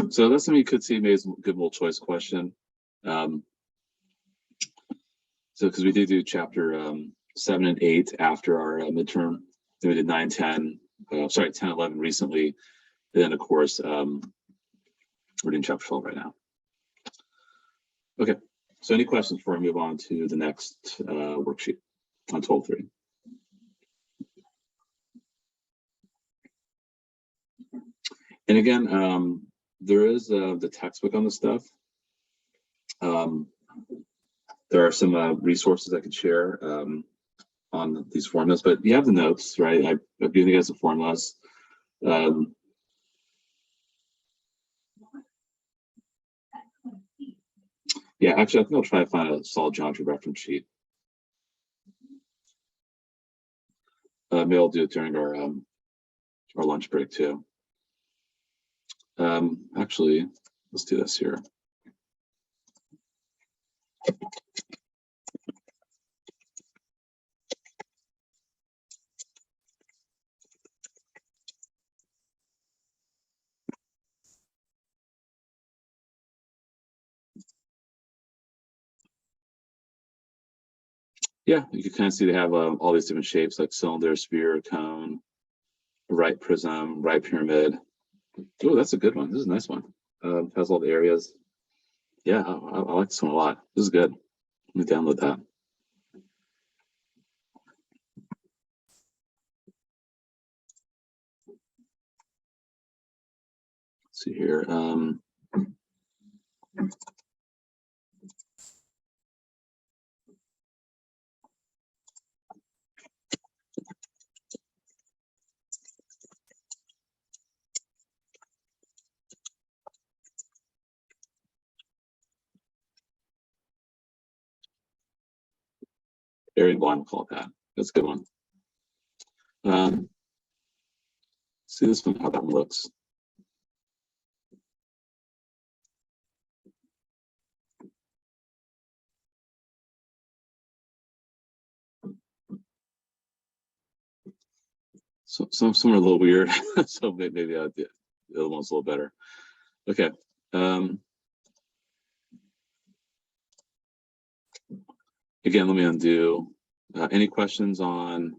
So that's something you could see maybe a good multiple choice question. So because we did do chapter 7 and 8 after our midterm, then we did 9, 10, 10, 11 recently. And then of course, we're doing chapter 12 right now. Okay, so any questions before I move on to the next worksheet on 12.3? And again, there is the textbook on this stuff. There are some resources I could share on these formulas, but you have the notes, right? I've given you guys the formulas. Yeah, actually, I think I'll try to find a solid geometry reference sheet. Maybe I'll do it during our lunch break too. Actually, let's do this here. Yeah, you can kind of see they have all these different shapes like cylinder, sphere, cone, right prism, right pyramid. Oh, that's a good one. This is a nice one. Has all the areas. Yeah, I like this one a lot. This is good. Let me download that. Let's see here. Area blind, call it that. That's a good one. See this one, how that one looks. So some are a little weird. So maybe the other one's a little better. Okay. Again, let me undo. Any questions on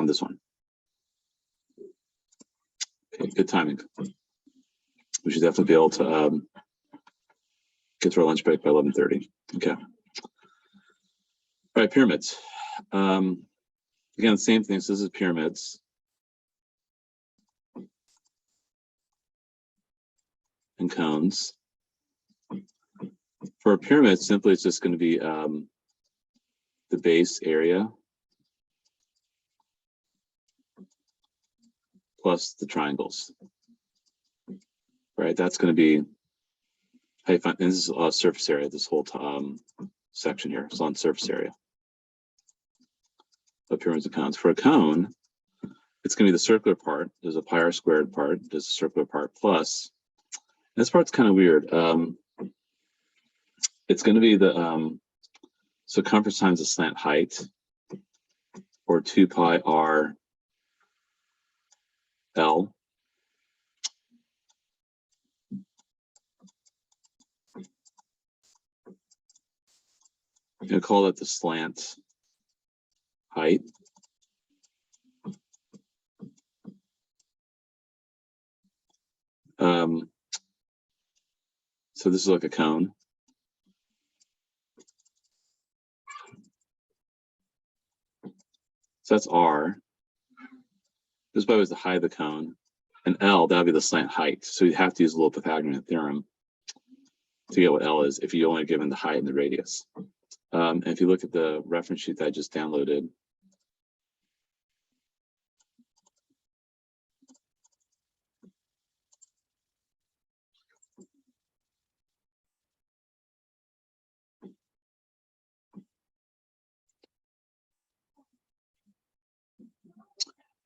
this one? Okay, good timing. We should definitely be able to get to our lunch break by 11:30. Okay. All right, pyramids. Again, same thing. So this is pyramids. And cones. For a pyramid, simply it's just going to be the base area plus the triangles. Right, that's going to be how you find, and this is surface area, this whole section here. It's on surface area of pyramids and cones. For a cone, it's going to be the circular part. There's a pi r squared part. There's a circular part plus. This part's kind of weird. It's going to be the circumference times the slant height, or 2 pi r L. I'm going to call that the slant height. So this is like a cone. So that's R. This, by the way, is the height of the cone. And L, that would be the slant height. So you have to use a little Pythagorean theorem to get what L is if you only given the height and the radius. And if you look at the reference sheet that I just downloaded,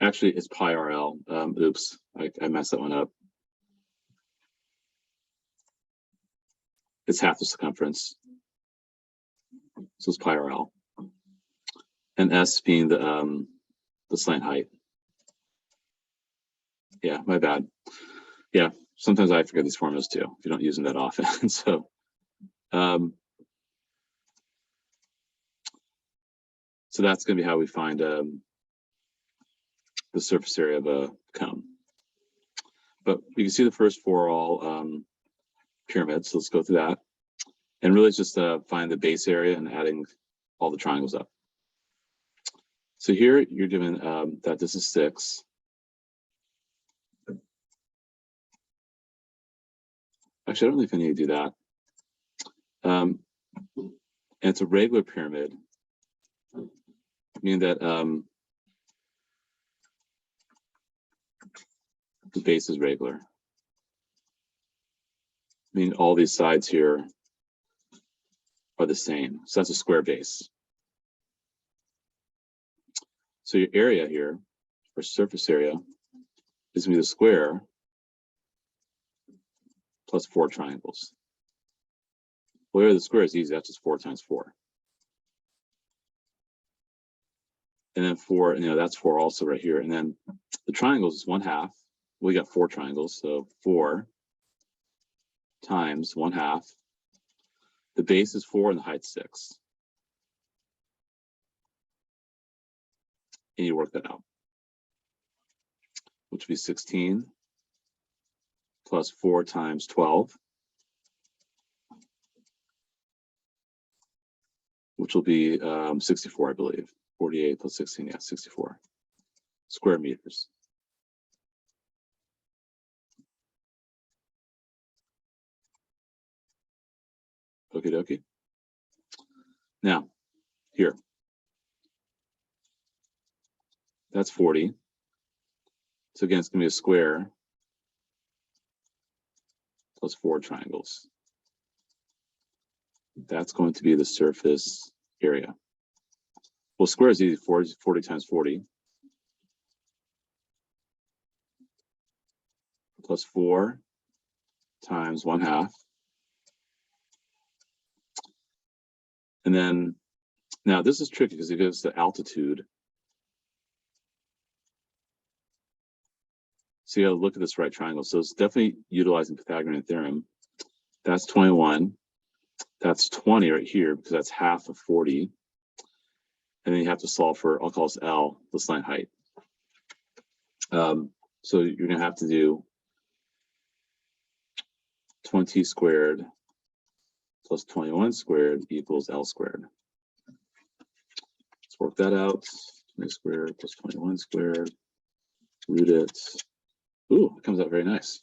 Actually, it's pi RL. Oops, I messed that one up. It's half the circumference. So it's pi RL. And S being the slant height. Yeah, my bad. Yeah, sometimes I forget these formulas too, if you don't use them that often. So that's going to be how we find the surface area of a cone. But you can see the first four are all pyramids. So let's go through that. And really it's just find the base area and adding all the triangles up. So here you're given that this is 6. Actually, I don't know if I need to do that. And it's a regular pyramid, meaning that the base is regular. Meaning all these sides here are the same. So that's a square base. So your area here, or surface area, is going to be the square plus 4 triangles. Well, area of the square is easy. That's just 4 times 4. And then 4, that's 4 also right here. And then the triangles is 1/2. We got 4 triangles, so 4 times 1/2. The base is 4 and the height's 6. And you work that out, which would be 16 plus 4 times 12, which will be 64, I believe. 48 plus 16, yeah, 64 square meters. Okie dokie. Now, here. That's 40. So again, it's going to be a square plus 4 triangles. That's going to be the surface area. Well, square is easy. 40 times 40 plus 4 times 1/2. And then, now this is tricky because it gives the altitude. So you got to look at this right triangle. So it's definitely utilizing Pythagorean Theorem. That's 21. That's 20 right here because that's half of 40. And then you have to solve for, I'll call this L, the slant height. So you're going to have to do 20 squared plus 21 squared equals L squared. Let's work that out. 20 squared plus 21 squared, root it. Ooh, it comes out very nice.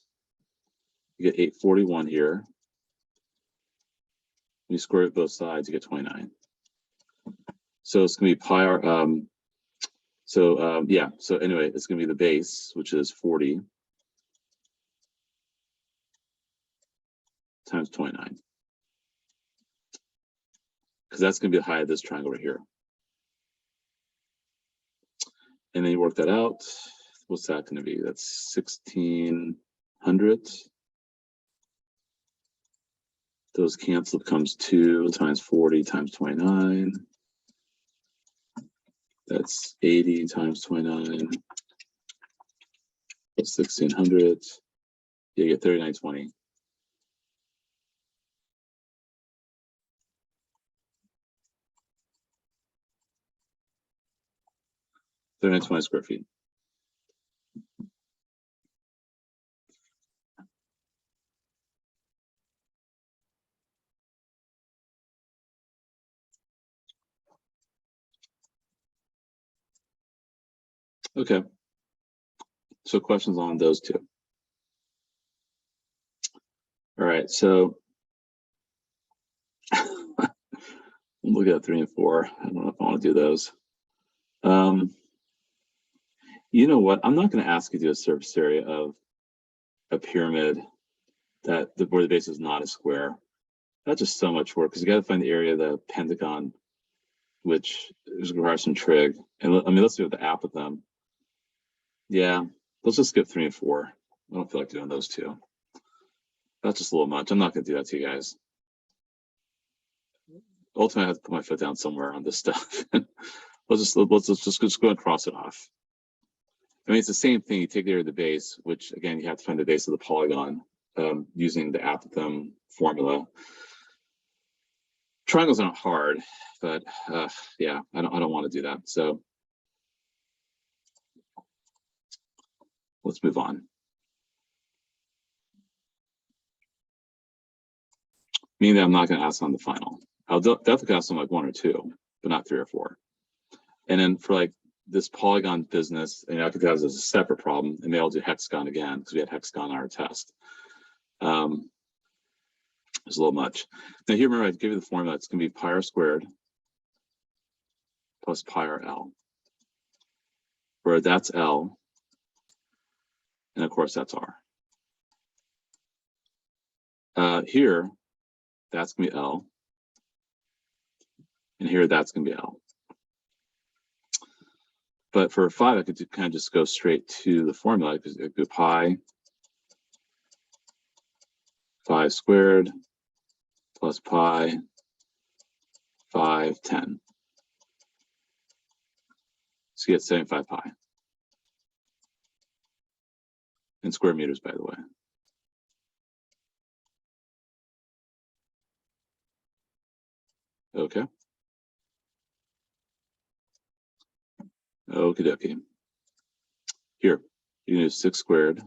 You get 841 here. When you square it both sides, you get 29. So it's going to be pi r. Yeah. So anyway, it's going to be the base, which is 40 times 29, because that's going to be the height of this triangle right here. And then you work that out. What's that going to be? That's 1600. Those cancel, becomes 2 times 40 times 29. That's 80 times 29. That's 1600. You get 3920. Square feet. Okay. So questions on those two. All right. So look at 3 and 4. I don't know if I want to do those. You know what? I'm not going to ask you to do a surface area of a pyramid where the base is not a square. That's just so much work because you got to find the area of the pentagon, which requires some trig. And I mean, let's do the app with them. Yeah, let's just skip 3 and 4. I don't feel like doing those two. That's just a little much. I'm not gonna do that to you guys. Ultimately, I have to put my foot down somewhere on this stuff. let's just go and cross it off. I mean, it's the same thing. You take the area of the base, which again, you have to find the base of the polygon using the apothem formula. Triangles aren't hard, but yeah, I don't want to do that. So let's move on. Meaning that I'm not going to ask on the final. I'll definitely ask on like 1 or 2, but not 3 or 4. And then for like this polygon business, and I could do that as a separate problem, and maybe I'll do hexagon again because we had hexagon on our test. It's a little much. Now here, remember, I give you the formula. It's going to be pi r squared plus pi r L, where that's L, and of course that's R. Here, that's going to be L, and here that's going to be L. But for 5, I could kind of just go straight to the formula because it could be pi 5 squared plus pi 5 10. So you get 75 pi. In square meters, by the way. Okay. Okie dokie. Here, you can do 6 squared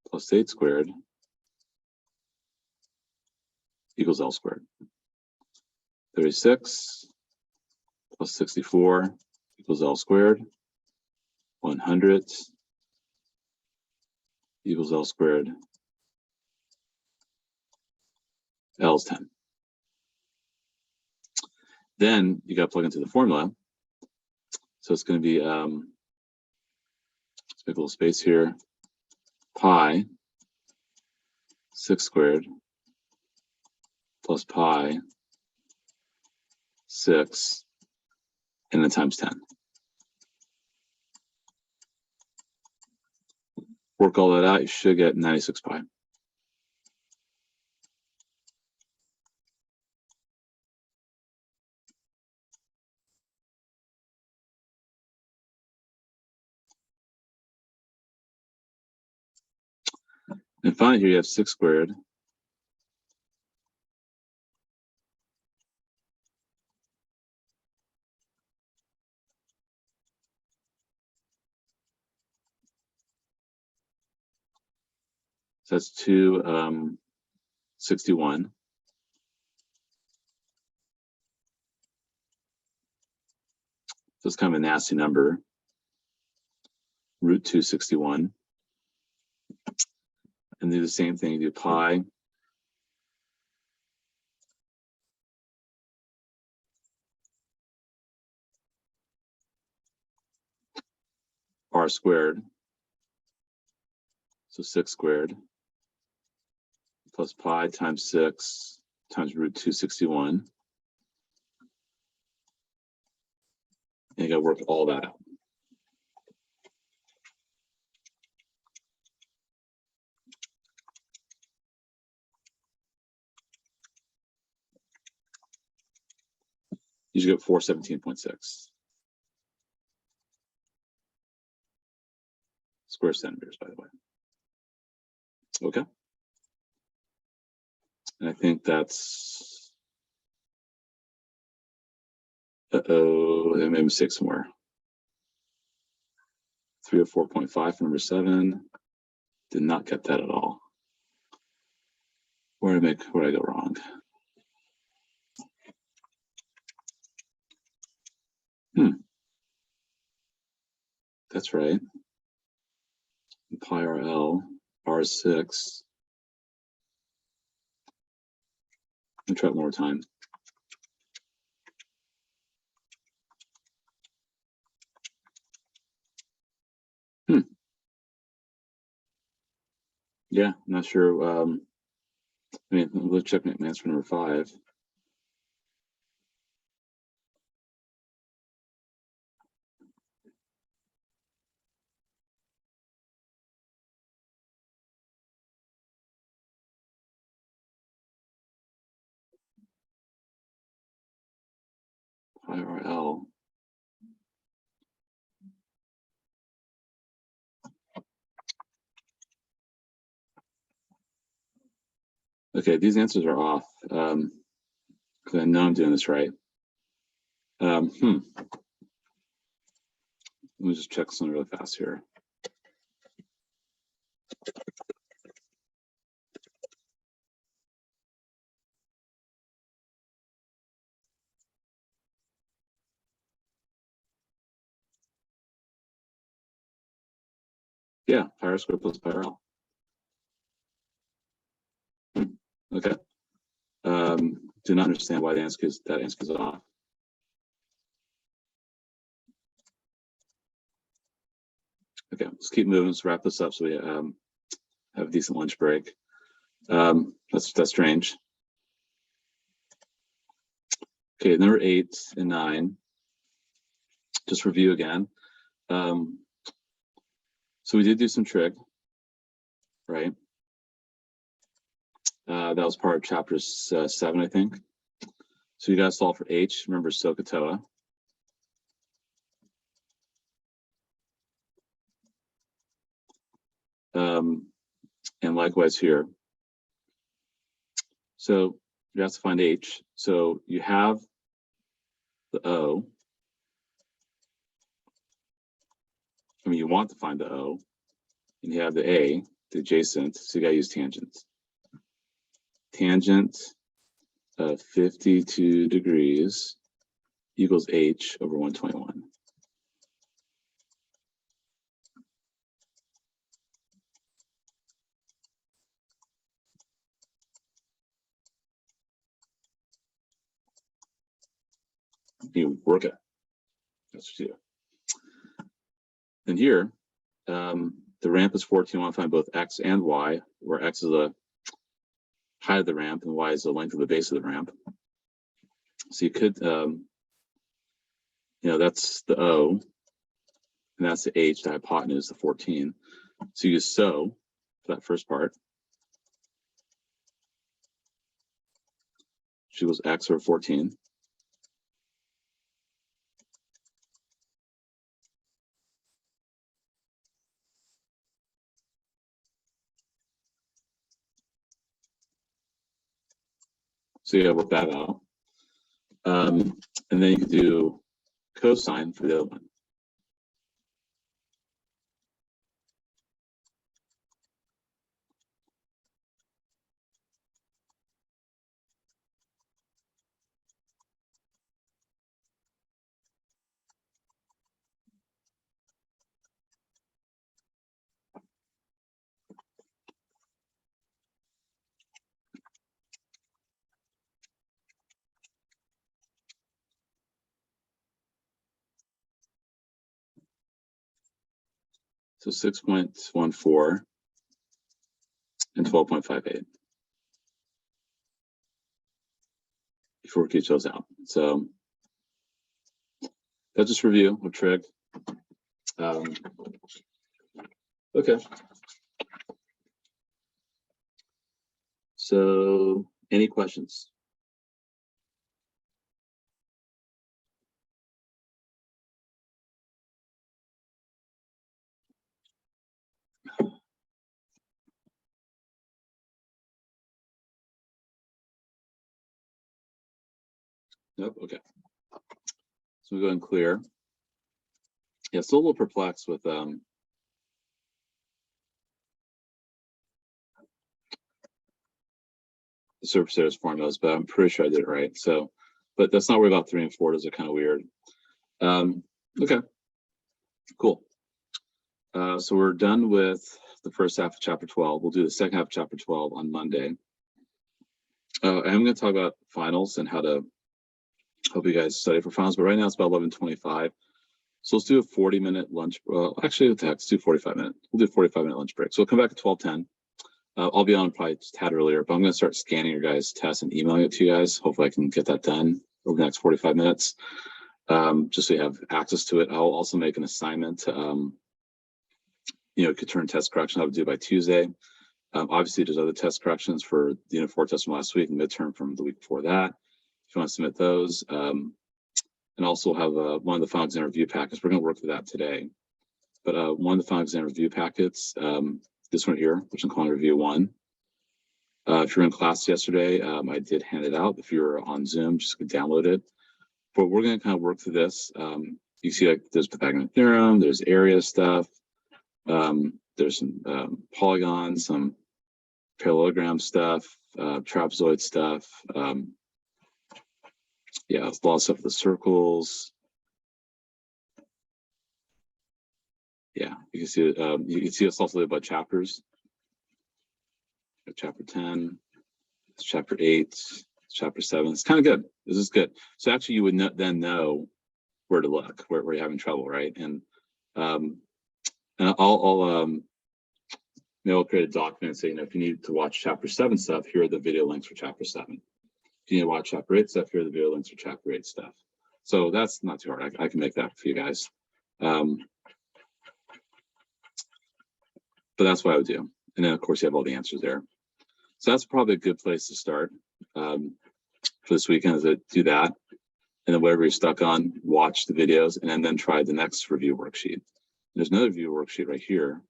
plus 8 squared equals L squared. 36 plus 64 equals L squared. 100 equals L squared. L is 10. Then you got to plug into the formula. So it's going to be, let's make a little space here. Pi 6 squared plus pi 6 and then times 10. Work all that out, you should get 96 pi. And finally here you have 6 squared so that's 261. So it's kind of a nasty number. Root 261. And do the same thing, you do pi r squared. So 6 squared plus pi times 6 times root 261. And you got to work all that out. You should get 417.6 square centimeters, by the way. Okay. And I think that's, I made a mistake somewhere. 304.5 for number 7. Did not get that at all. Where did I go wrong? That's right. Pi RL, R6. Let me try it one more time. Yeah, I'm not sure. I mean, let's check my answer number 5. IRL. Okay, these answers are off. Because I know I'm doing this right. Let me just check something really fast here. Yeah, pi r squared plus pi r L. Okay. Do not understand why that answer is off. Okay, let's keep moving. Let's wrap this up so we have a decent lunch break. That's strange. Okay, number 8 and 9. Just review again. So we did do some trig, right? That was part of chapter 7, I think. So you guys solve for h. Remember SOHCAHTOA. And likewise here. So you have to find h. So you have the O. I mean, you want to find the O. And you have the A, the adjacent. So you got to use tangents. Tangent of 52 degrees equals h over 121. You work it. That's what you do. And here, the ramp is 14. I want to find both x and y, where x is the height of the ramp and y is the length of the base of the ramp. So you could, that's the O, and that's the h, the hypotenuse, the 14. So you use SO for that first part. Which equals x over 14. So you gotta work that out. And then you can do cosine for the other one. So 6.14 and 12.58. If you work each of those out. So that's just review of trig. Okay. So any questions? Nope. Okay. So we go and clear. Yeah, still a little perplexed with the surface areas formulas, but I'm pretty sure I did it right. So, but that's not where about 3 and 4. Those are kind of weird. Okay. Cool. So we're done with the first half of chapter 12. We'll do the second half of chapter 12 on Monday. I'm going to talk about finals and how to help you guys study for finals, but right now it's about 11:25. So let's do a 40-minute lunch. Well, actually, let's do 45 minutes. We'll do a 45-minute lunch break. So we'll come back at 12:10. I'll be on probably just a tad earlier, but I'm going to start scanning your guys' tests and emailing it to you guys. Hopefully I can get that done over the next 45 minutes, just so you have access to it. I'll also make an assignment to, you could turn test correction I would do by Tuesday. Obviously, there's other test corrections for the Unit 4 test from last week and midterm from the week before that. If you want to submit those, and also have one of the final exam review packets. We're going to work through that today. But one of the final exam review packets, this one here, which I'm calling Review 1. If you're in class yesterday, I did hand it out. If you're on Zoom, just download it. But we're going to kind of work through this. You see, like, there's Pythagorean Theorem, there's area stuff, there's some polygons, some parallelogram stuff, trapezoid stuff. Yeah, a lot of stuff with the circles. Yeah, you can see it's also about chapters. Chapter 10, chapter 8, chapter 7. It's kind of good. This is good. So actually, you would then know where to look, where you're having trouble, right? And I'll create a document saying, if you need to watch chapter 7 stuff, here are the video links for chapter 7. If you need to watch chapter 8 stuff, here are the video links for chapter 8 stuff. So that's not too hard. I can make that for you guys. But that's what I would do. And then, of course, you have all the answers there. So that's probably a good place to start for this weekend, is to do that. And then whatever you're stuck on, watch the videos, and then try the next review worksheet. There's another review worksheet right here.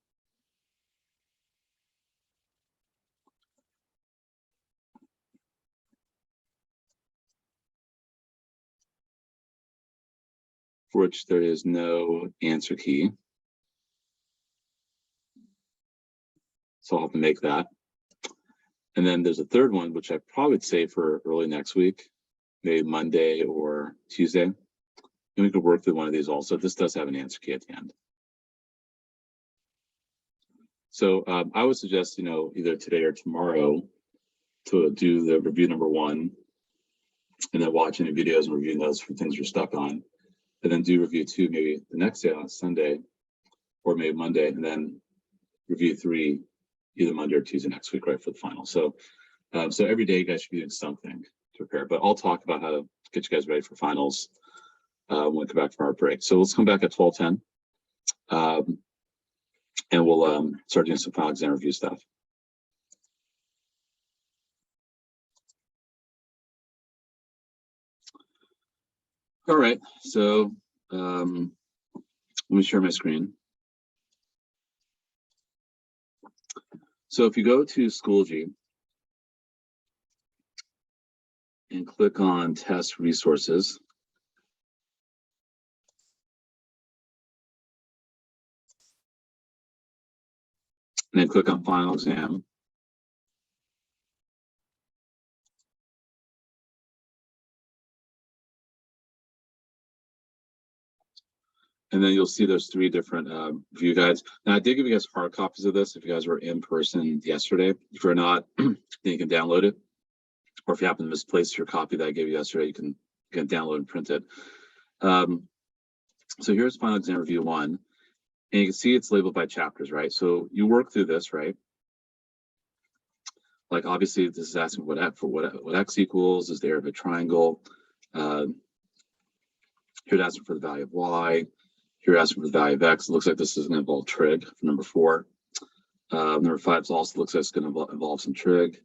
For which there is no answer key. So I'll have to make that. And then there's a third one, which I probably would say for early next week, maybe Monday or Tuesday. And we could work through one of these also. This does have an answer key at the end. So I would suggest, either today or tomorrow to do the review number 1, and then watching the videos and reviewing those for things you're stuck on. And then do review 2 maybe the next day on Sunday, or maybe Monday, and then review 3 either Monday or Tuesday next week, right, for the final. So so every day you guys should be doing something to prepare. But I'll talk about how to get you guys ready for finals when we come back from our break. So let's come back at 12:10. And we'll start doing some final exam review stuff. All right, so let me share my screen. So if you go to Schoology and click on Test Resources, and then click on Final Exam, and then you'll see there's 3 different review guides. Now, I did give you guys hard copies of this if you guys were in person yesterday. If you're not, then you can download it. Or if you happen to misplace your copy that I gave you yesterday, you can download and print it. So here's Final Exam Review 1. And you can see it's labeled by chapters, right? So you work through this, right? Like, obviously, this is asking what x equals, is the area of a triangle. Here it asking for the value of y. Here asking for the value of x. It looks like this is going to involve trig for number 4. Number 5 also looks like it's going to involve some trig.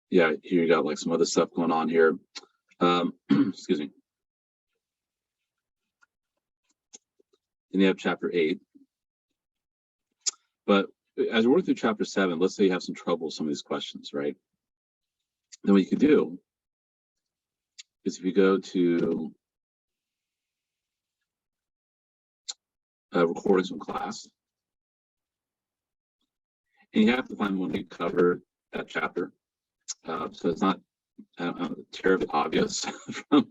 Yeah, here you got like some other stuff going on here. Excuse me. Then you have chapter 8. But as we work through chapter 7, let's say you have some trouble with some of these questions, right? Then what you can do is if you go to recordings from class, and you have to find when we cover that chapter. So it's not terribly obvious from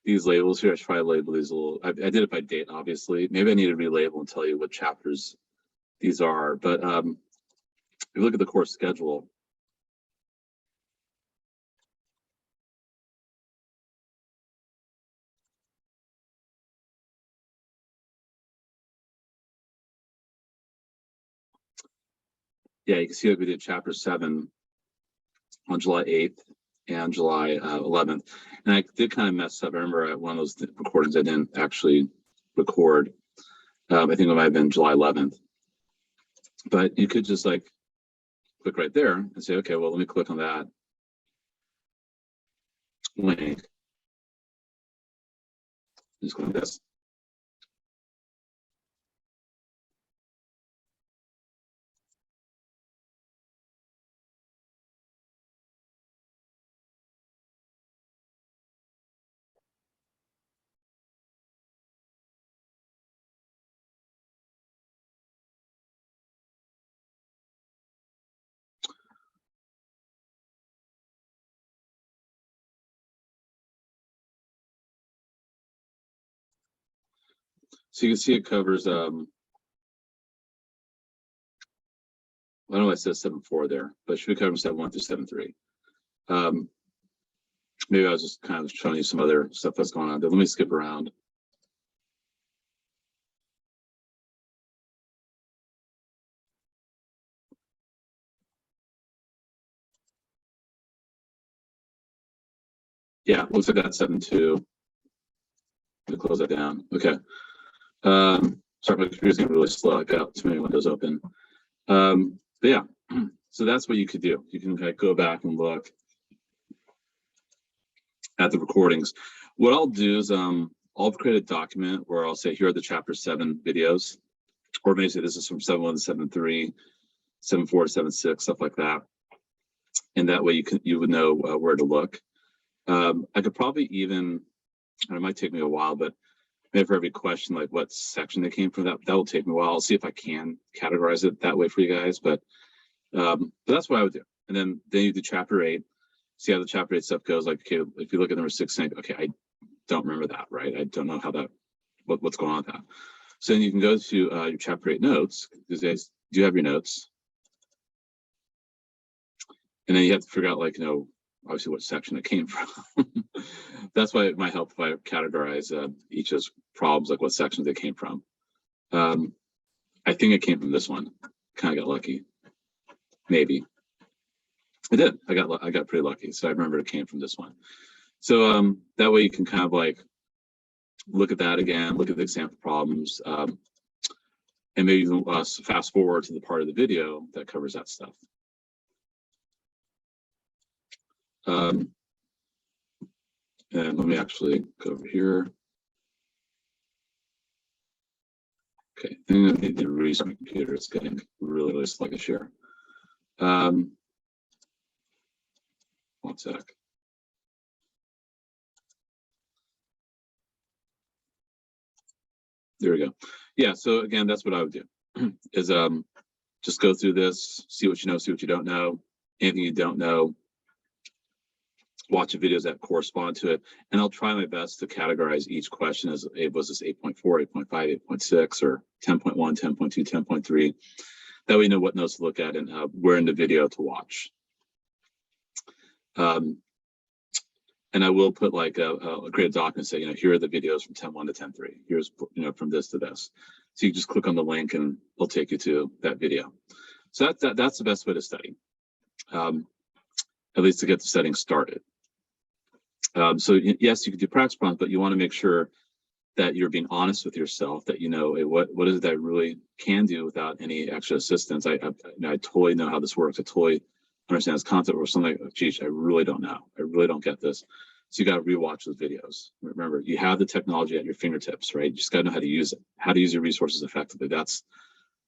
these labels here. I try to label these a little. I did it by date, obviously. Maybe I need to relabel and tell you what chapters these are. But if you look at the course schedule, yeah, you can see that we did chapter 7 on July 8th and July 11th. And I did kind of mess up. I remember at one of those recordings I didn't actually record. I think it might have been July 11th. But you could just like click right there and say, okay, well, let me click on that. link. Just click this. So you can see it covers, I don't know why it says 7.4 there, but it should be covering 7.1 through 7.3. Maybe I was just kind of showing you some other stuff that's going on there. Let me skip around. Yeah, looks like that's 7.2. To close that down. Okay. Sorry, my computer's getting really slow. I've got too many windows open. But yeah, so that's what you could do. You can go back and look at the recordings. What I'll do is I'll create a document where I'll say, here are the chapter 7 videos, or maybe say this is from 7.1 to 7.3, 7.4 to 7.6, stuff like that. And that way you would know where to look. I could probably even, and it might take me a while, but maybe for every question, like what section they came from, that will take me a while. I'll see if I can categorize it that way for you guys, but that's what I would do. And then you do chapter 8, see how the chapter 8 stuff goes. Like, okay, if you look at number 6, saying, okay, I don't remember that, right? I don't know how that, what's going on with that. So then you can go to your chapter 8 notes, because you guys do have your notes. And then you have to figure out, like, obviously what section it came from. That's why it might help if I categorize each of those problems, like what sections they came from. I think it came from this one. Kind of got lucky. Maybe. I did. I got pretty lucky. So I remember it came from this one. So that way you can kind of like look at that again, look at the example problems, and maybe you can fast forward to the part of the video that covers that stuff. And let me actually go over here. Okay, I think I need to restart my computer. It's getting really, really sluggish here. 1 sec. There we go. Yeah, so again, that's what I would do, is just go through this, see what you know, see what you don't know. Anything you don't know, watch the videos that correspond to it, and I'll try my best to categorize each question as was this 8.4, 8.5, 8.6, or 10.1, 10.2, 10.3. That way you know what notes to look at and where in the video to watch. And I will put like create a document, say, here are the videos from 10.1 to 10.3. Here's, from this to this. So you just click on the link and it'll take you to that video. So that's the best way to study, at least to get the studying started. So yes, you can do practice problems, but you want to make sure that you're being honest with yourself, that what is it that I really can do without any extra assistance. I totally know how this works. I totally understand this concept, or something like, geez, I really don't know. I really don't get this. So you got to rewatch those videos. Remember, you have the technology at your fingertips, right? You just got to know how to use it, how to use your resources effectively. That's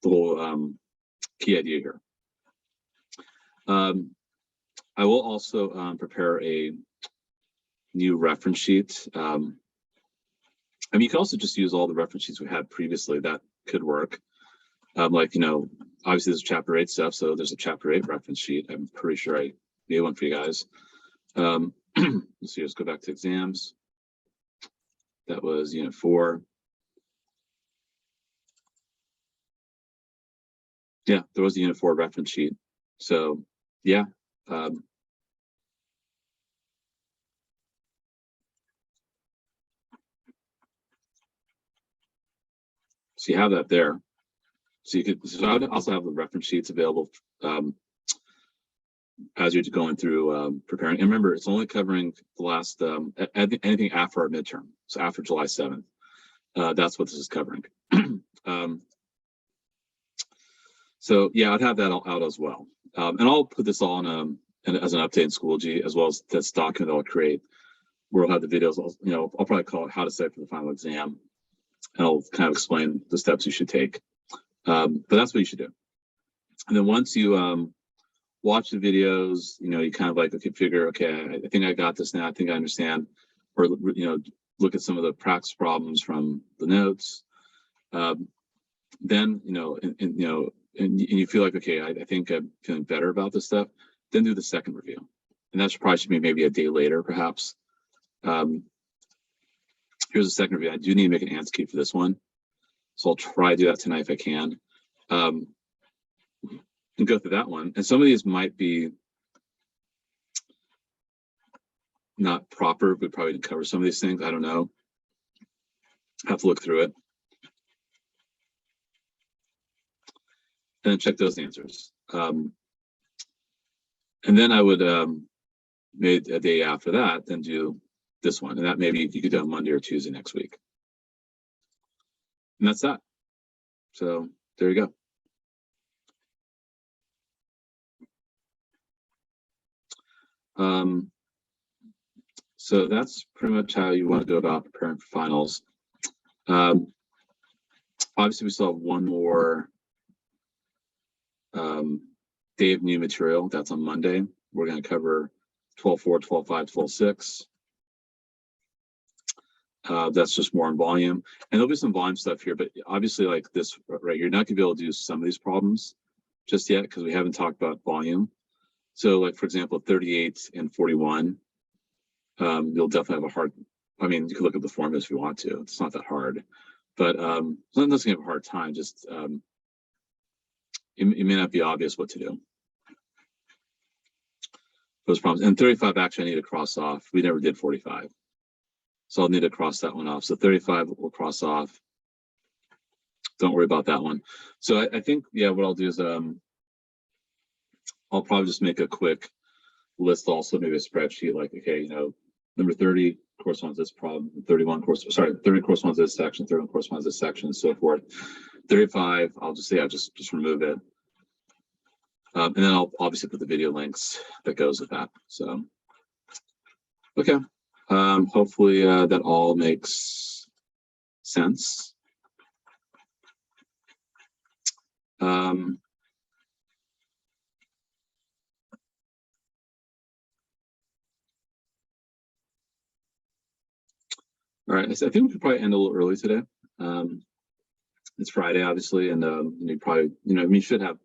the whole key idea here. I will also prepare a new reference sheet. I mean, you can also just use all the reference sheets we had previously. That could work. Like, obviously there's chapter 8 stuff, so there's a chapter 8 reference sheet. I'm pretty sure I made one for you guys. Let's see, let's go back to exams. That was unit 4. Yeah, there was a unit 4 reference sheet. So yeah. So you have that there. So I would also have the reference sheets available as you're going through preparing. And remember, it's only covering the last anything after our midterm. So after July 7th, that's what this is covering. So yeah, I'd have that all out as well. And I'll put this all in as an update in Schoology, as well as this document I'll create Mm-hmm. we'll have the videos. I'll probably call it how to study for the final exam, and I'll kind of explain the steps you should take. But that's what you should do. And then once you watch the videos, you kind of like, okay, figure, okay, I think I got this now. I think I understand, or look at some of the practice problems from the notes. Then and you feel like, okay, I think I'm feeling better about this stuff. Then do the second review, and that should be maybe a day later, perhaps. Here's the second review. I do need to make an answer key for this one, so I'll try to do that tonight if I can. And go through that one. And some of these might be not proper. We probably didn't cover some of these things. I don't know. Have to look through it. And then check those answers. And then I would maybe a day after that, then do this one. And that maybe you could do on Monday or Tuesday next week. And that's that. So there you go. So that's pretty much how you want to go about preparing for finals. Obviously, we still have one more day of new material. That's on Monday. We're going to cover 12.4, 12.5, 12.6. That's just more on volume. And there'll be some volume stuff here, but obviously like this, right, you're not going to be able to do some of these problems just yet because we haven't talked about volume. So like, for example, 38 and 41, you'll definitely have a hard, I mean, you can look at the formulas if you want to. It's not that hard, but it's not necessarily have a hard time, just it may not be obvious what to do. Those problems. And 35, actually, I need to cross off. We never did 45. So I'll need to cross that one off. So 35 will cross off. Don't worry about that one. So I think, yeah, what I'll do is I'll probably just make a quick list also, maybe a spreadsheet like, okay, number 30 corresponds to this problem, 30 corresponds to this section, 31 corresponds to this section, and so forth. 35, I'll just say, I'll just remove it. And then I'll obviously put the video links that goes with that. So, okay. Hopefully that all makes sense. All right, I think we could probably end a little early today. It's Friday, obviously, and you probably, you should have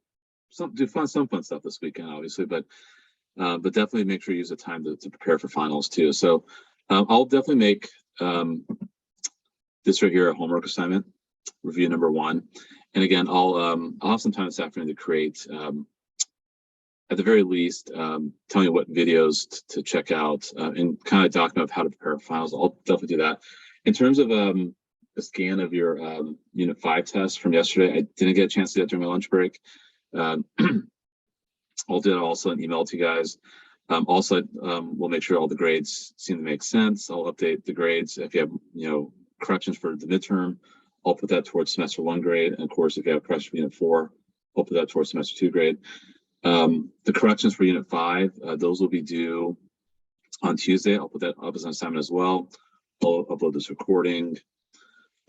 some fun stuff this weekend, obviously, but definitely make sure you use the time to prepare for finals too. So I'll definitely make this right here a homework assignment, review number 1, and again, I'll have some time this afternoon to create, at the very least, tell you what videos to check out and kind of document how to prepare for finals. I'll definitely do that. In terms of a scan of your Unit 5 test from yesterday, I didn't get a chance to do that during my lunch break. I'll do that also and email to you guys. Also, we'll make sure all the grades seem to make sense. I'll update the grades. If you have, corrections for the midterm, I'll put that towards semester 1 grade. And of course, if you have corrections for Unit 4, I'll put that towards semester 2 grade. The corrections for Unit 5, those will be due on Tuesday. I'll put that up as an assignment as well. I'll upload this recording.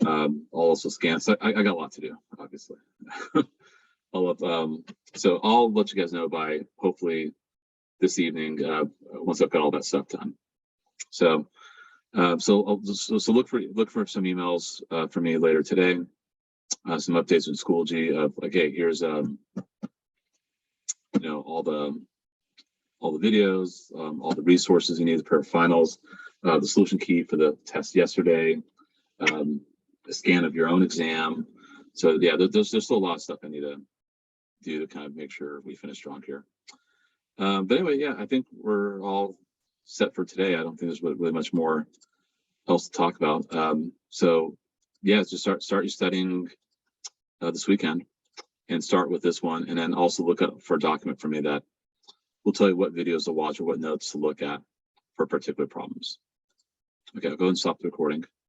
I'll also scan. So I got a lot to do, obviously. So I'll let you guys know by hopefully this evening once I've got all that stuff done. So so look for some emails from me later today. Some updates with Schoology of like, hey, here's all the videos, all the resources you need to prepare finals, the solution key for the test yesterday, a scan of your own exam. So yeah, there's still a lot of stuff I need to do to kind of make sure we finish strong here. But anyway, yeah, I think we're all set for today. I don't think there's really much more else to talk about. So yeah, just start your studying this weekend and start with this one, and then also look up for a document from me that will tell you what videos to watch or what notes to look at for particular problems. Okay, I'll go ahead and stop the recording.